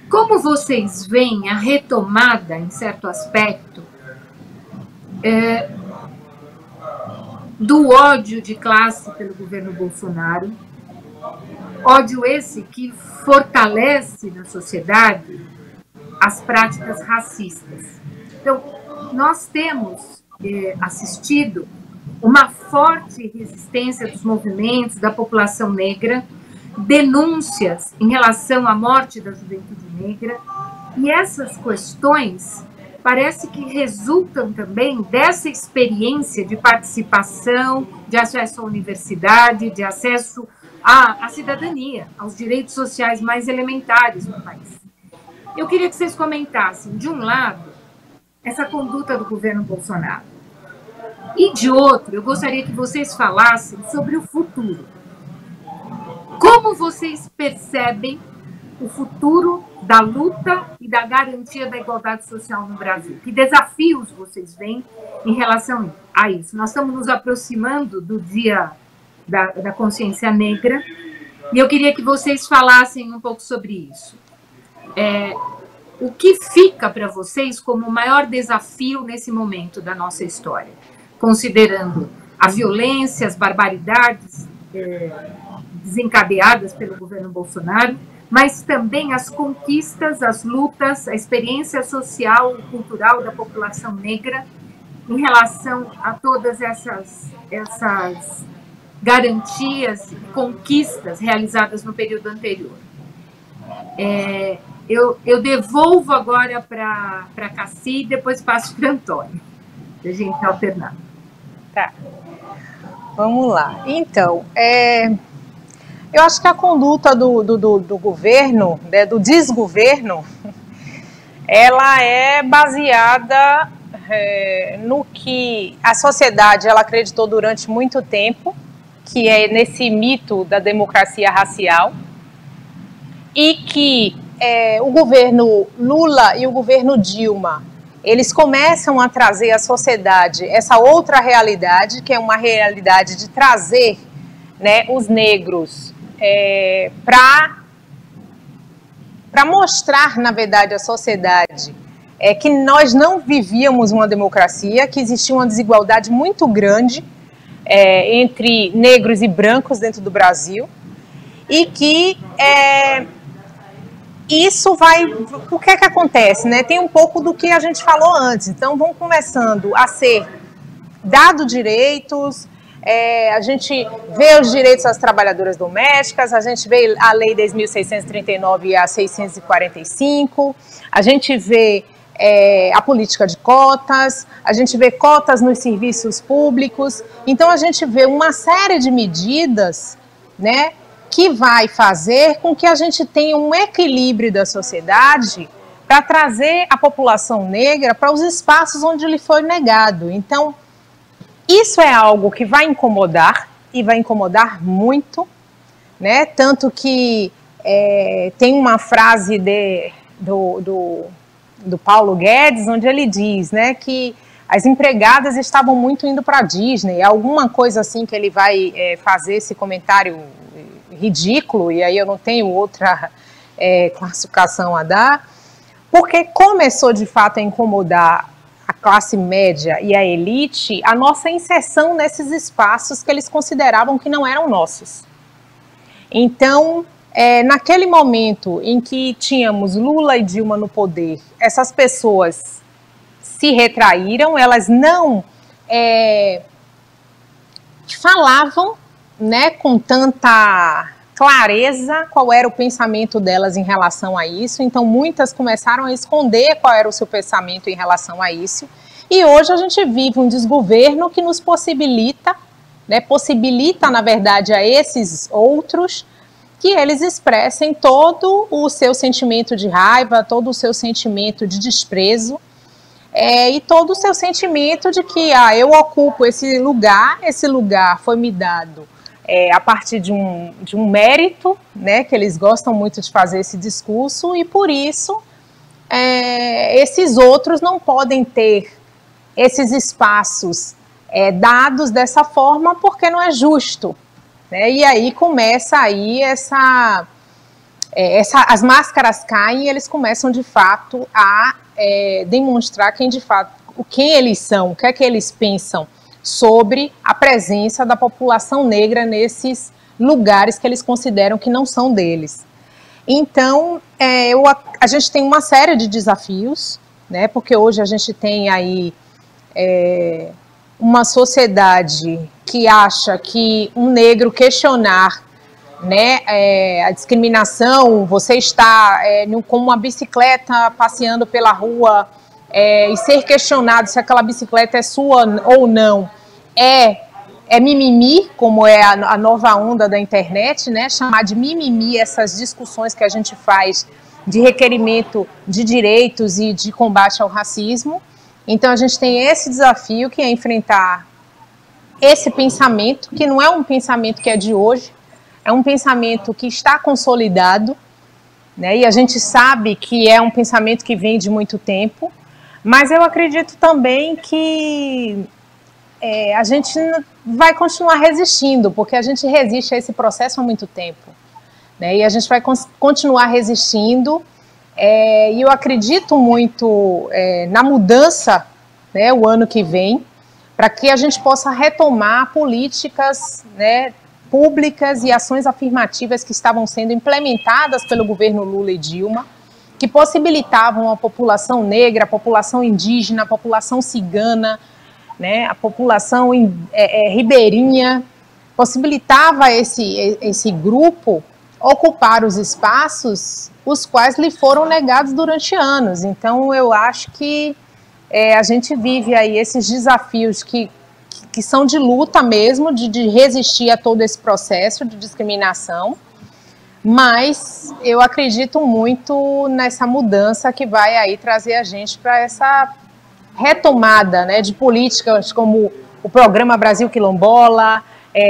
como vocês veem a retomada, em certo aspecto, do ódio de classe pelo governo Bolsonaro, ódio esse que fortalece na sociedade as práticas racistas? Então, nós temos assistido uma forte resistência dos movimentos da população negra, denúncias em relação à morte da juventude negra, e essas questões parece que resultam também dessa experiência de participação, de acesso à universidade, de acesso à cidadania, aos direitos sociais mais elementares no país. Eu queria que vocês comentassem, de um lado, essa conduta do governo Bolsonaro, e de outro, eu gostaria que vocês falassem sobre o futuro. Como vocês percebem o futuro da luta e da garantia da igualdade social no Brasil? Que desafios vocês veem em relação a isso? Nós estamos nos aproximando do Dia da Consciência Negra, e eu queria que vocês falassem um pouco sobre isso. O que fica para vocês como o maior desafio nesse momento da nossa história, considerando a violência, as barbaridades desencadeadas pelo governo Bolsonaro, mas também as conquistas, as lutas, a experiência social e cultural da população negra em relação a todas essas garantias e conquistas realizadas no período anterior. Eu devolvo agora para a Cassi e depois passo para o Antônio, para a gente alternar. Tá, vamos lá. Então, eu acho que a conduta do governo, do desgoverno, ela é baseada no que a sociedade ela acreditou durante muito tempo, que é nesse mito da democracia racial, e que o governo Lula e o governo Dilma, eles começam a trazer à sociedade essa outra realidade, que é uma realidade de trazer, né, os negros para mostrar, na verdade, à sociedade que nós não vivíamos uma democracia, que existia uma desigualdade muito grande entre negros e brancos dentro do Brasil, e que isso vai... O que é que acontece, né? Tem um pouco do que a gente falou antes. Então, vão começando a ser dados direitos, a gente vê os direitos das trabalhadoras domésticas, a gente vê a Lei 10.639 e a 645, a gente vê a política de cotas, a gente vê cotas nos serviços públicos. Então, a gente vê uma série de medidas, né, que vai fazer com que a gente tenha um equilíbrio da sociedade para trazer a população negra para os espaços onde lhe foi negado. Então, isso é algo que vai incomodar, e vai incomodar muito, né? Tanto que tem uma frase do Paulo Guedes, onde ele diz, né, que as empregadas estavam muito indo para a Disney, alguma coisa assim que ele vai fazer esse comentário ridículo, e aí eu não tenho outra classificação a dar, porque começou de fato a incomodar a classe média e a elite, a nossa inserção nesses espaços que eles consideravam que não eram nossos. Então, naquele momento em que tínhamos Lula e Dilma no poder, essas pessoas se retraíram, elas não falavam, né, com tanta clareza qual era o pensamento delas em relação a isso. Então, muitas começaram a esconder qual era o seu pensamento em relação a isso. E hoje a gente vive um desgoverno que nos possibilita, né, na verdade, a esses outros que eles expressem todo o seu sentimento de raiva, todo o seu sentimento de desprezo, e todo o seu sentimento de que eu ocupo esse lugar foi me dado a partir de um mérito, né, que eles gostam muito de fazer esse discurso, e por isso esses outros não podem ter esses espaços dados dessa forma, porque não é justo, né? E aí começa aí as máscaras caem e eles começam de fato a demonstrar quem eles são, o que é que eles pensam sobre a presença da população negra nesses lugares que eles consideram que não são deles. Então, a gente tem uma série de desafios, né, porque hoje a gente tem aí uma sociedade que acha que um negro questionar, né, a discriminação, você está com uma bicicleta passeando pela rua e ser questionado se aquela bicicleta é sua ou não, é mimimi, como é a nova onda da internet, né, chamar de mimimi essas discussões que a gente faz de requerimento de direitos e de combate ao racismo. Então a gente tem esse desafio, que é enfrentar esse pensamento, que não é um pensamento que é de hoje, é um pensamento que está consolidado, né, e a gente sabe que é um pensamento que vem de muito tempo, mas eu acredito também que a gente vai continuar resistindo, porque a gente resiste a esse processo há muito tempo, né, e a gente vai continuar resistindo, e eu acredito muito na mudança, né, o ano que vem, para que a gente possa retomar políticas, né, públicas e ações afirmativas que estavam sendo implementadas pelo governo Lula e Dilma, que possibilitavam a população negra, a população indígena, a população cigana, né, a população ribeirinha, possibilitava esse grupo ocupar os espaços os quais lhe foram negados durante anos. Então, eu acho que a gente vive aí esses desafios que são de luta mesmo, de resistir a todo esse processo de discriminação, mas eu acredito muito nessa mudança que vai aí trazer a gente para essa retomada, né, de políticas como o Programa Brasil Quilombola,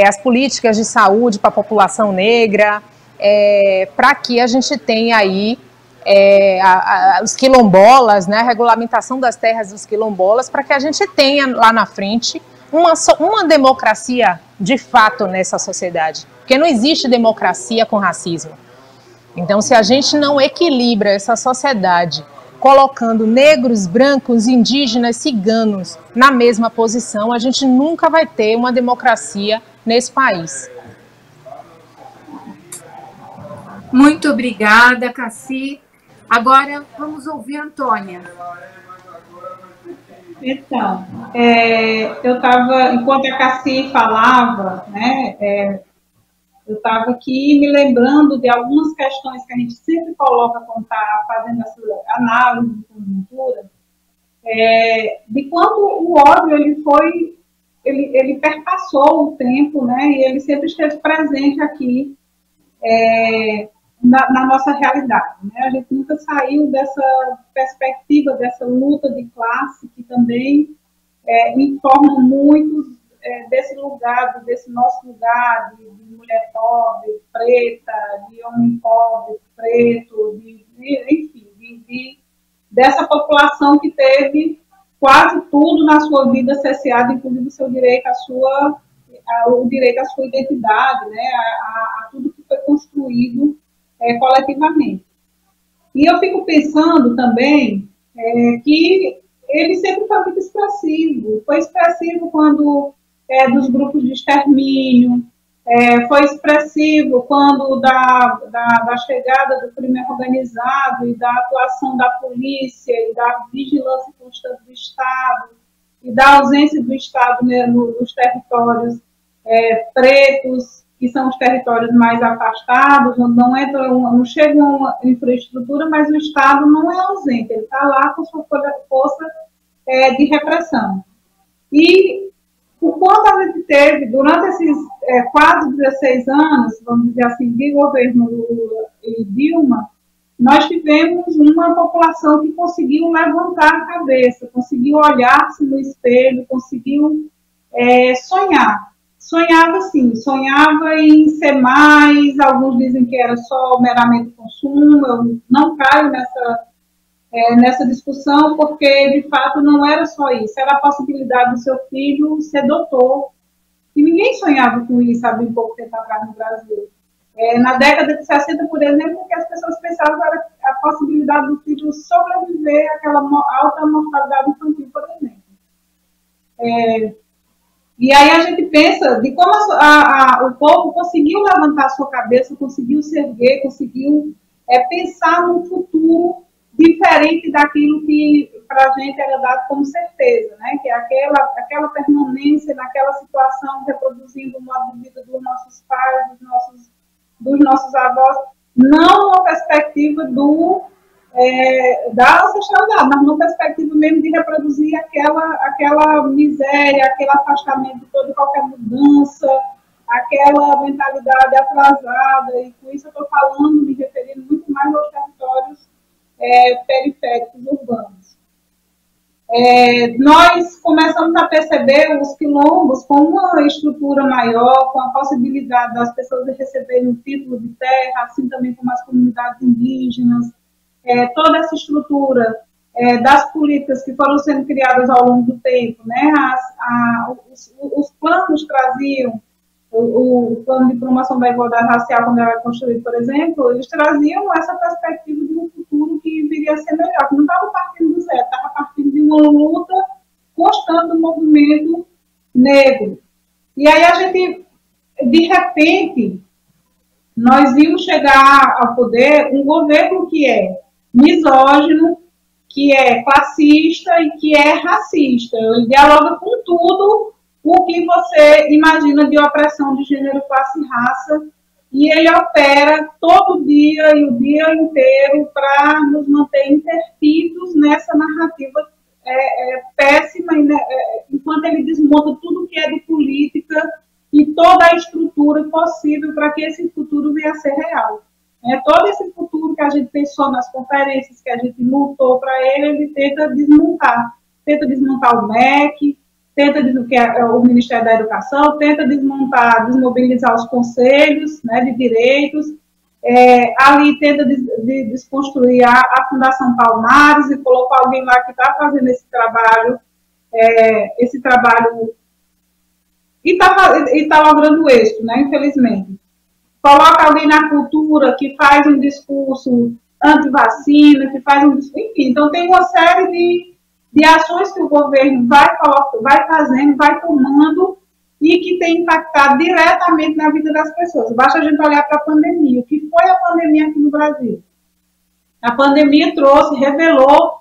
as políticas de saúde para a população negra, para que a gente tenha aí os quilombolas, né, a regulamentação das terras dos quilombolas, para que a gente tenha lá na frente uma democracia de fato nessa sociedade, porque não existe democracia com racismo. Então, se a gente não equilibra essa sociedade, colocando negros, brancos, indígenas, ciganos na mesma posição, a gente nunca vai ter uma democracia nesse país. Muito obrigada, Cassi. Agora, vamos ouvir a Antônia. Então, eu estava, enquanto a Cassi falava, né, eu estava aqui me lembrando de algumas questões que a gente sempre coloca quando está fazendo essa análise de conjuntura, de quando o ódio ele perpassou o tempo, né, e ele sempre esteve presente aqui na nossa realidade, né? A gente nunca saiu dessa perspectiva, dessa luta de classe que também informa muito desse lugar, desse nosso lugar de mulher pobre, preta, de homem pobre, preto, enfim, dessa população que teve quase tudo na sua vida cesseado, inclusive o seu direito o direito à sua identidade, né, a tudo que foi construído coletivamente. E eu fico pensando também que ele sempre foi muito expressivo. Foi expressivo quando dos grupos de extermínio, foi expressivo quando da chegada do crime organizado e da atuação da polícia e da vigilância constante do Estado e da ausência do Estado, né, nos territórios pretos, que são os territórios mais afastados, onde não chega uma infraestrutura, mas o Estado não é ausente, ele está lá com sua força de repressão. E o quanto a gente teve, durante esses quase 16 anos, vamos dizer assim, de governo Lula e Dilma, nós tivemos uma população que conseguiu levantar a cabeça, conseguiu olhar-se no espelho, conseguiu sonhar. Sonhava, sim, sonhava em ser mais, alguns dizem que era só meramente consumo, eu não caio nessa discussão, porque, de fato, não era só isso, era a possibilidade do seu filho ser doutor, e ninguém sonhava com isso, há bem pouco tempo atrás no Brasil. Na década de 60, por exemplo, o que as pessoas pensavam era a possibilidade do filho sobreviver àquela alta mortalidade infantil, por exemplo. E aí a gente pensa de como o povo conseguiu levantar a sua cabeça, conseguiu se erguer, conseguiu pensar num futuro diferente daquilo que para a gente era dado como certeza, né? Que é aquela permanência naquela situação, reproduzindo o modo de vida dos nossos pais, dos nossos avós, não na perspectiva da ancestralidade, mas numa perspectiva mesmo de reproduzir aquela miséria, aquele afastamento de toda e qualquer mudança, aquela mentalidade atrasada, e com isso eu estou falando, me referindo muito mais aos territórios periféricos urbanos. Nós começamos a perceber os quilombos com uma estrutura maior, com a possibilidade das pessoas receberem um título de terra, assim também como as comunidades indígenas, toda essa estrutura das políticas que foram sendo criadas ao longo do tempo, né? Os planos traziam, o plano de promoção da igualdade racial, quando era construído, por exemplo, eles traziam essa perspectiva de um futuro que viria a ser melhor, que não estava partindo do zero, estava partindo de uma luta constante do movimento negro. E aí a gente, de repente, nós vimos chegar ao poder um governo que é misógino, que é classista e que é racista. Ele dialoga com tudo o que você imagina de opressão de gênero, classe e raça, e ele opera todo dia e o dia inteiro para nos manter intertidos nessa narrativa péssima, enquanto ele desmonta tudo que é de política e toda a estrutura possível para que esse futuro venha a ser real. Todo esse futuro que a gente pensou nas conferências, que a gente lutou para ele tenta desmontar. Tenta desmontar o MEC, tenta o Ministério da Educação, tenta desmobilizar os conselhos, né, de direitos, ali tenta desconstruir a Fundação Palmares e colocar alguém lá que está fazendo esse trabalho e está logrando êxito, né, infelizmente. Coloca alguém na cultura que faz um discurso anti-vacina, que faz um discurso, enfim. Então, tem uma série de ações que o governo vai fazendo, vai tomando e que tem impactado diretamente na vida das pessoas. Basta a gente olhar para a pandemia. O que foi a pandemia aqui no Brasil? A pandemia trouxe, revelou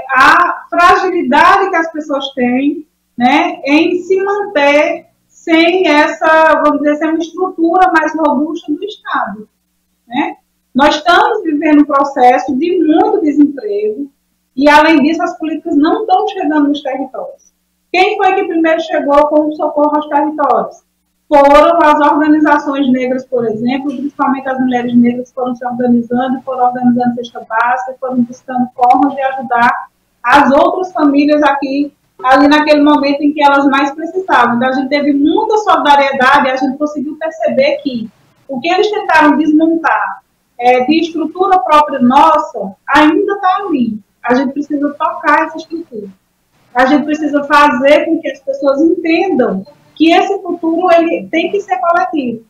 a fragilidade que as pessoas têm, né, em se manter sem essa, vamos dizer, sem uma estrutura mais robusta do Estado, né? Nós estamos vivendo um processo de muito desemprego e, além disso, as políticas não estão chegando nos territórios. Quem foi que primeiro chegou com o socorro aos territórios? Foram as organizações negras, por exemplo, principalmente as mulheres negras foram se organizando, foram organizando cesta básica, foram buscando formas de ajudar as outras famílias aqui, ali naquele momento em que elas mais precisavam. Então, a gente teve muita solidariedade e a gente conseguiu perceber que o que eles tentaram desmontar de estrutura própria nossa ainda está ali. A gente precisa tocar essa estrutura. A gente precisa fazer com que as pessoas entendam que esse futuro ele tem que ser coletivo.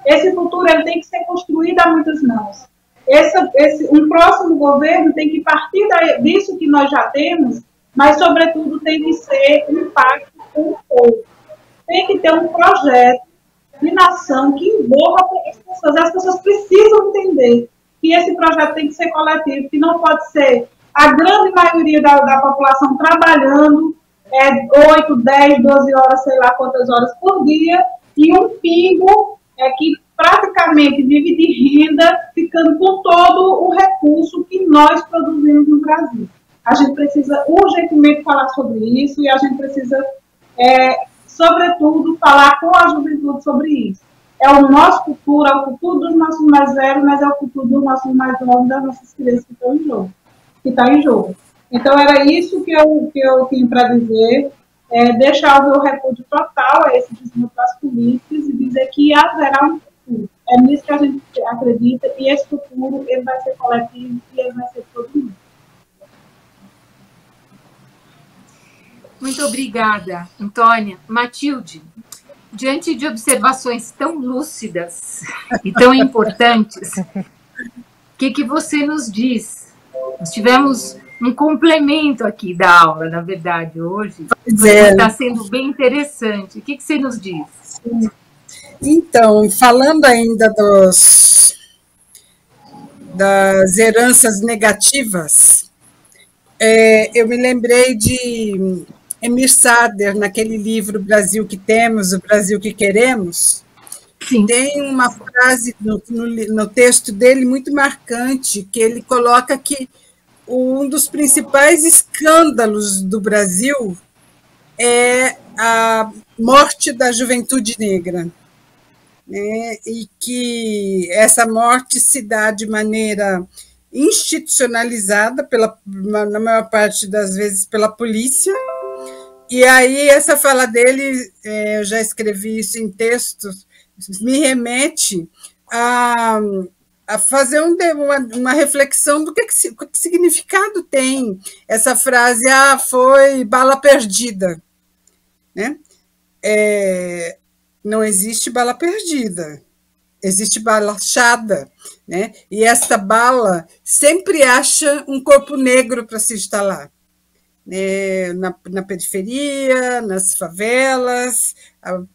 Esse futuro ele tem que ser construído a muitas mãos. Um próximo governo tem que partir disso que nós já temos, mas, sobretudo, tem que ser um pacto com o povo. Tem que ter um projeto de nação que envolva as pessoas. As pessoas precisam entender que esse projeto tem que ser coletivo, que não pode ser a grande maioria da população trabalhando 8, 10, 12 horas, sei lá quantas horas por dia, e um pingo que praticamente vive de renda, ficando com todo o recurso que nós produzimos no Brasil. A gente precisa urgentemente falar sobre isso e a gente precisa, sobretudo, falar com a juventude sobre isso. É o nosso futuro, é o futuro dos nossos mais velhos, mas é o futuro dos nossos mais novos, das nossas crianças que estão em jogo. Então, era isso que eu tinha para dizer, deixar o meu repúdio total a esse desmonte das políticas e dizer que haverá um futuro. É nisso que a gente acredita e esse futuro ele vai ser coletivo e ele vai ser de todo mundo. Muito obrigada, Antônia. Matilde, diante de observações tão lúcidas e tão importantes, o que você nos diz? Nós tivemos um complemento aqui da aula, na verdade, hoje. Está sendo bem interessante. O que você nos diz? Então, falando ainda das heranças negativas, eu me lembrei de Emir Sader, naquele livro Brasil que Temos, o Brasil que Queremos. Sim. Tem uma frase no texto dele muito marcante, que ele coloca que um dos principais escândalos do Brasil é a morte da juventude negra, né? E que essa morte se dá de maneira institucionalizada, na maior parte das vezes pela polícia. E aí essa fala dele, eu já escrevi isso em textos, me remete a fazer uma reflexão do que significado tem essa frase, foi bala perdida, né? Não existe bala perdida, existe bala achada, né? E esta bala sempre acha um corpo negro para se instalar, né? Na periferia, nas favelas. O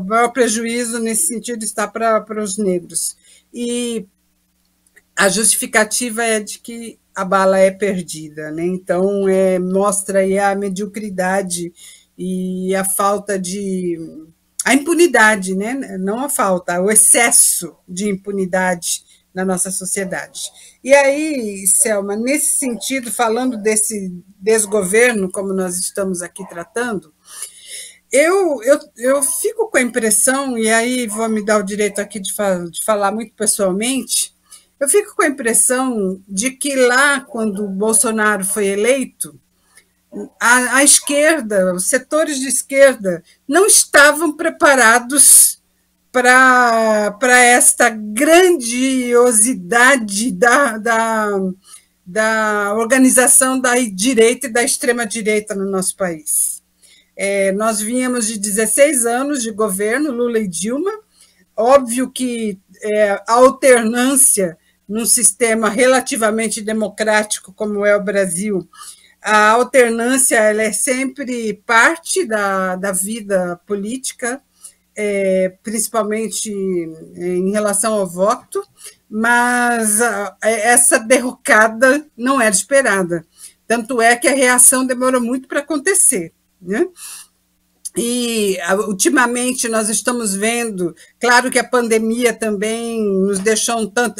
maior prejuízo nesse sentido está para os negros. E a justificativa é de que a bala é perdida, né? Então, mostra aí a mediocridade e a falta a impunidade, né? Não a falta, o excesso de impunidade na nossa sociedade. E aí, Selma, nesse sentido, falando desse desgoverno, como nós estamos aqui tratando, eu fico com a impressão, e aí vou me dar o direito aqui de falar muito pessoalmente, eu fico com a impressão de que lá, quando o Bolsonaro foi eleito, a esquerda, os setores de esquerda, não estavam preparados para esta grandiosidade da organização da direita e da extrema-direita no nosso país. Nós vínhamos de 16 anos de governo, Lula e Dilma. Óbvio que a alternância num sistema relativamente democrático como é o Brasil, a alternância ela é sempre parte da vida política, principalmente em relação ao voto, mas essa derrocada não era esperada. Tanto é que a reação demorou muito para acontecer, né? E, ultimamente, nós estamos vendo, claro que a pandemia também nos deixou um tanto,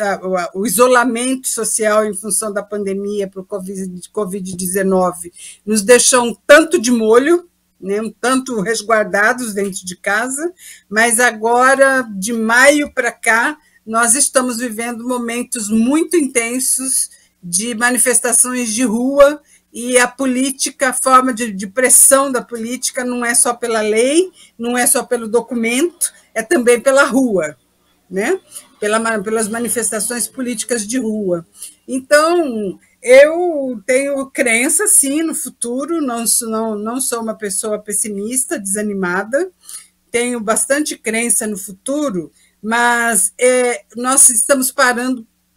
o isolamento social em função da pandemia para o Covid-19 nos deixou um tanto de molho, né, um tanto resguardados dentro de casa, mas agora, de maio para cá, nós estamos vivendo momentos muito intensos de manifestações de rua. E a política, a forma de pressão da política não é só pela lei, não é só pelo documento, é também pela rua, né? Pelas manifestações políticas de rua. Então, eu tenho crença, sim, no futuro, não sou uma pessoa pessimista, desanimada, tenho bastante crença no futuro, mas nós estamos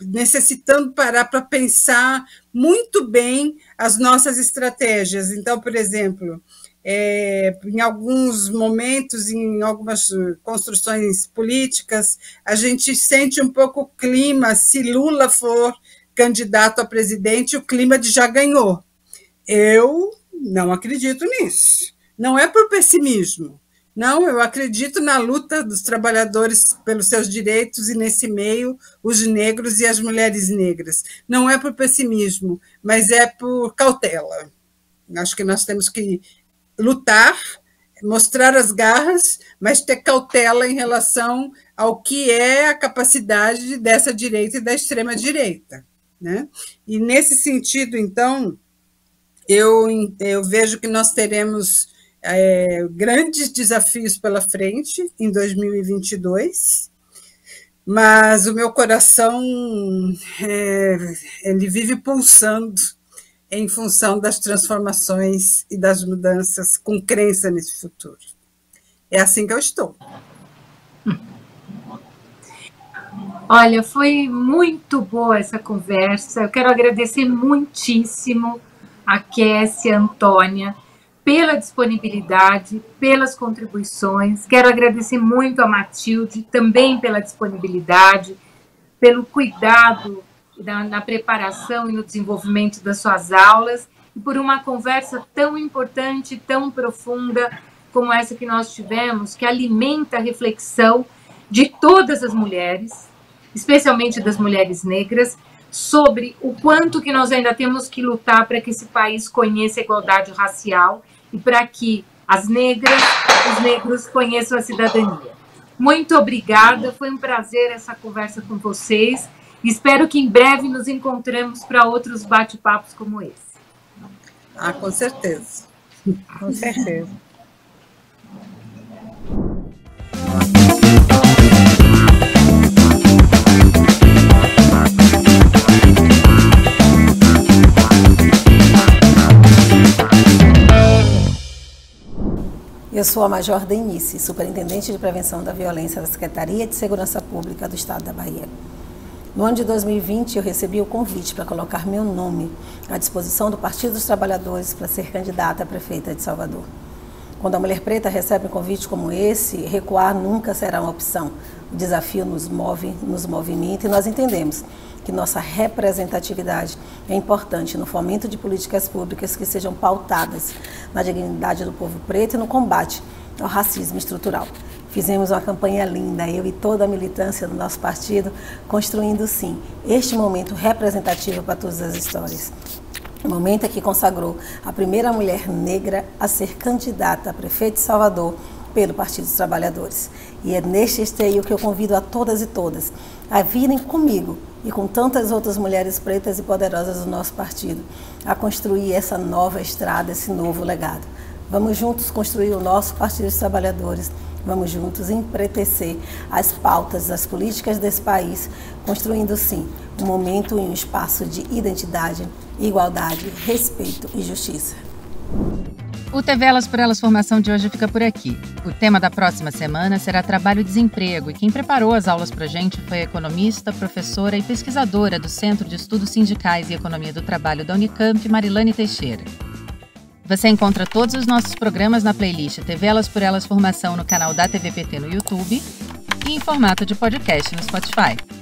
necessitando parar para pensar muito bem as nossas estratégias. Então, por exemplo, em alguns momentos, em algumas construções políticas, a gente sente um pouco o clima, se Lula for candidato a presidente, o clima de já ganhou. Eu não acredito nisso. Não é por pessimismo. Não, eu acredito na luta dos trabalhadores pelos seus direitos e, nesse meio, os negros e as mulheres negras. Não é por pessimismo, mas é por cautela. Acho que nós temos que lutar, mostrar as garras, mas ter cautela em relação ao que é a capacidade dessa direita e da extrema-direita, né? E, nesse sentido, então, eu vejo que nós teremos grandes desafios pela frente em 2022, mas o meu coração ele vive pulsando em função das transformações e das mudanças, com crença nesse futuro. É assim que eu estou. Olha, foi muito boa essa conversa. Eu quero agradecer muitíssimo a Kessia, a Antônia, pela disponibilidade, pelas contribuições. Quero agradecer muito a Matilde, também pela disponibilidade, pelo cuidado na preparação e no desenvolvimento das suas aulas, e por uma conversa tão importante, tão profunda, como essa que nós tivemos, que alimenta a reflexão de todas as mulheres, especialmente das mulheres negras, sobre o quanto que nós ainda temos que lutar para que esse país conheça a igualdade racial e para que as negras, os negros conheçam a cidadania. Muito obrigada, foi um prazer essa conversa com vocês. Espero que em breve nos encontremos para outros bate-papos como esse. Com certeza. Com certeza. Eu sou a Major Denise, Superintendente de Prevenção da Violência da Secretaria de Segurança Pública do Estado da Bahia. No ano de 2020, eu recebi o convite para colocar meu nome à disposição do Partido dos Trabalhadores para ser candidata a prefeita de Salvador. Quando a mulher preta recebe um convite como esse, recuar nunca será uma opção. O desafio nos move, nos movimenta, e nós entendemos que nossa representatividade é importante no fomento de políticas públicas que sejam pautadas na dignidade do povo preto e no combate ao racismo estrutural. Fizemos uma campanha linda, eu e toda a militância do nosso partido, construindo, sim, este momento representativo para todas as histórias. O momento é que consagrou a primeira mulher negra a ser candidata a prefeito de Salvador pelo Partido dos Trabalhadores. E é neste esteio que eu convido a todas e todas a virem comigo e com tantas outras mulheres pretas e poderosas do nosso partido, a construir essa nova estrada, esse novo legado. Vamos juntos construir o nosso Partido dos Trabalhadores, vamos juntos empretecer as pautas das políticas desse país, construindo, sim, um momento e um espaço de identidade, igualdade, respeito e justiça. O TV Elas por Elas Formação de hoje fica por aqui. O tema da próxima semana será trabalho e desemprego, e quem preparou as aulas para a gente foi a economista, professora e pesquisadora do Centro de Estudos Sindicais e Economia do Trabalho da Unicamp, Marilane Teixeira. Você encontra todos os nossos programas na playlist TV Elas por Elas Formação no canal da TVPT no YouTube e em formato de podcast no Spotify.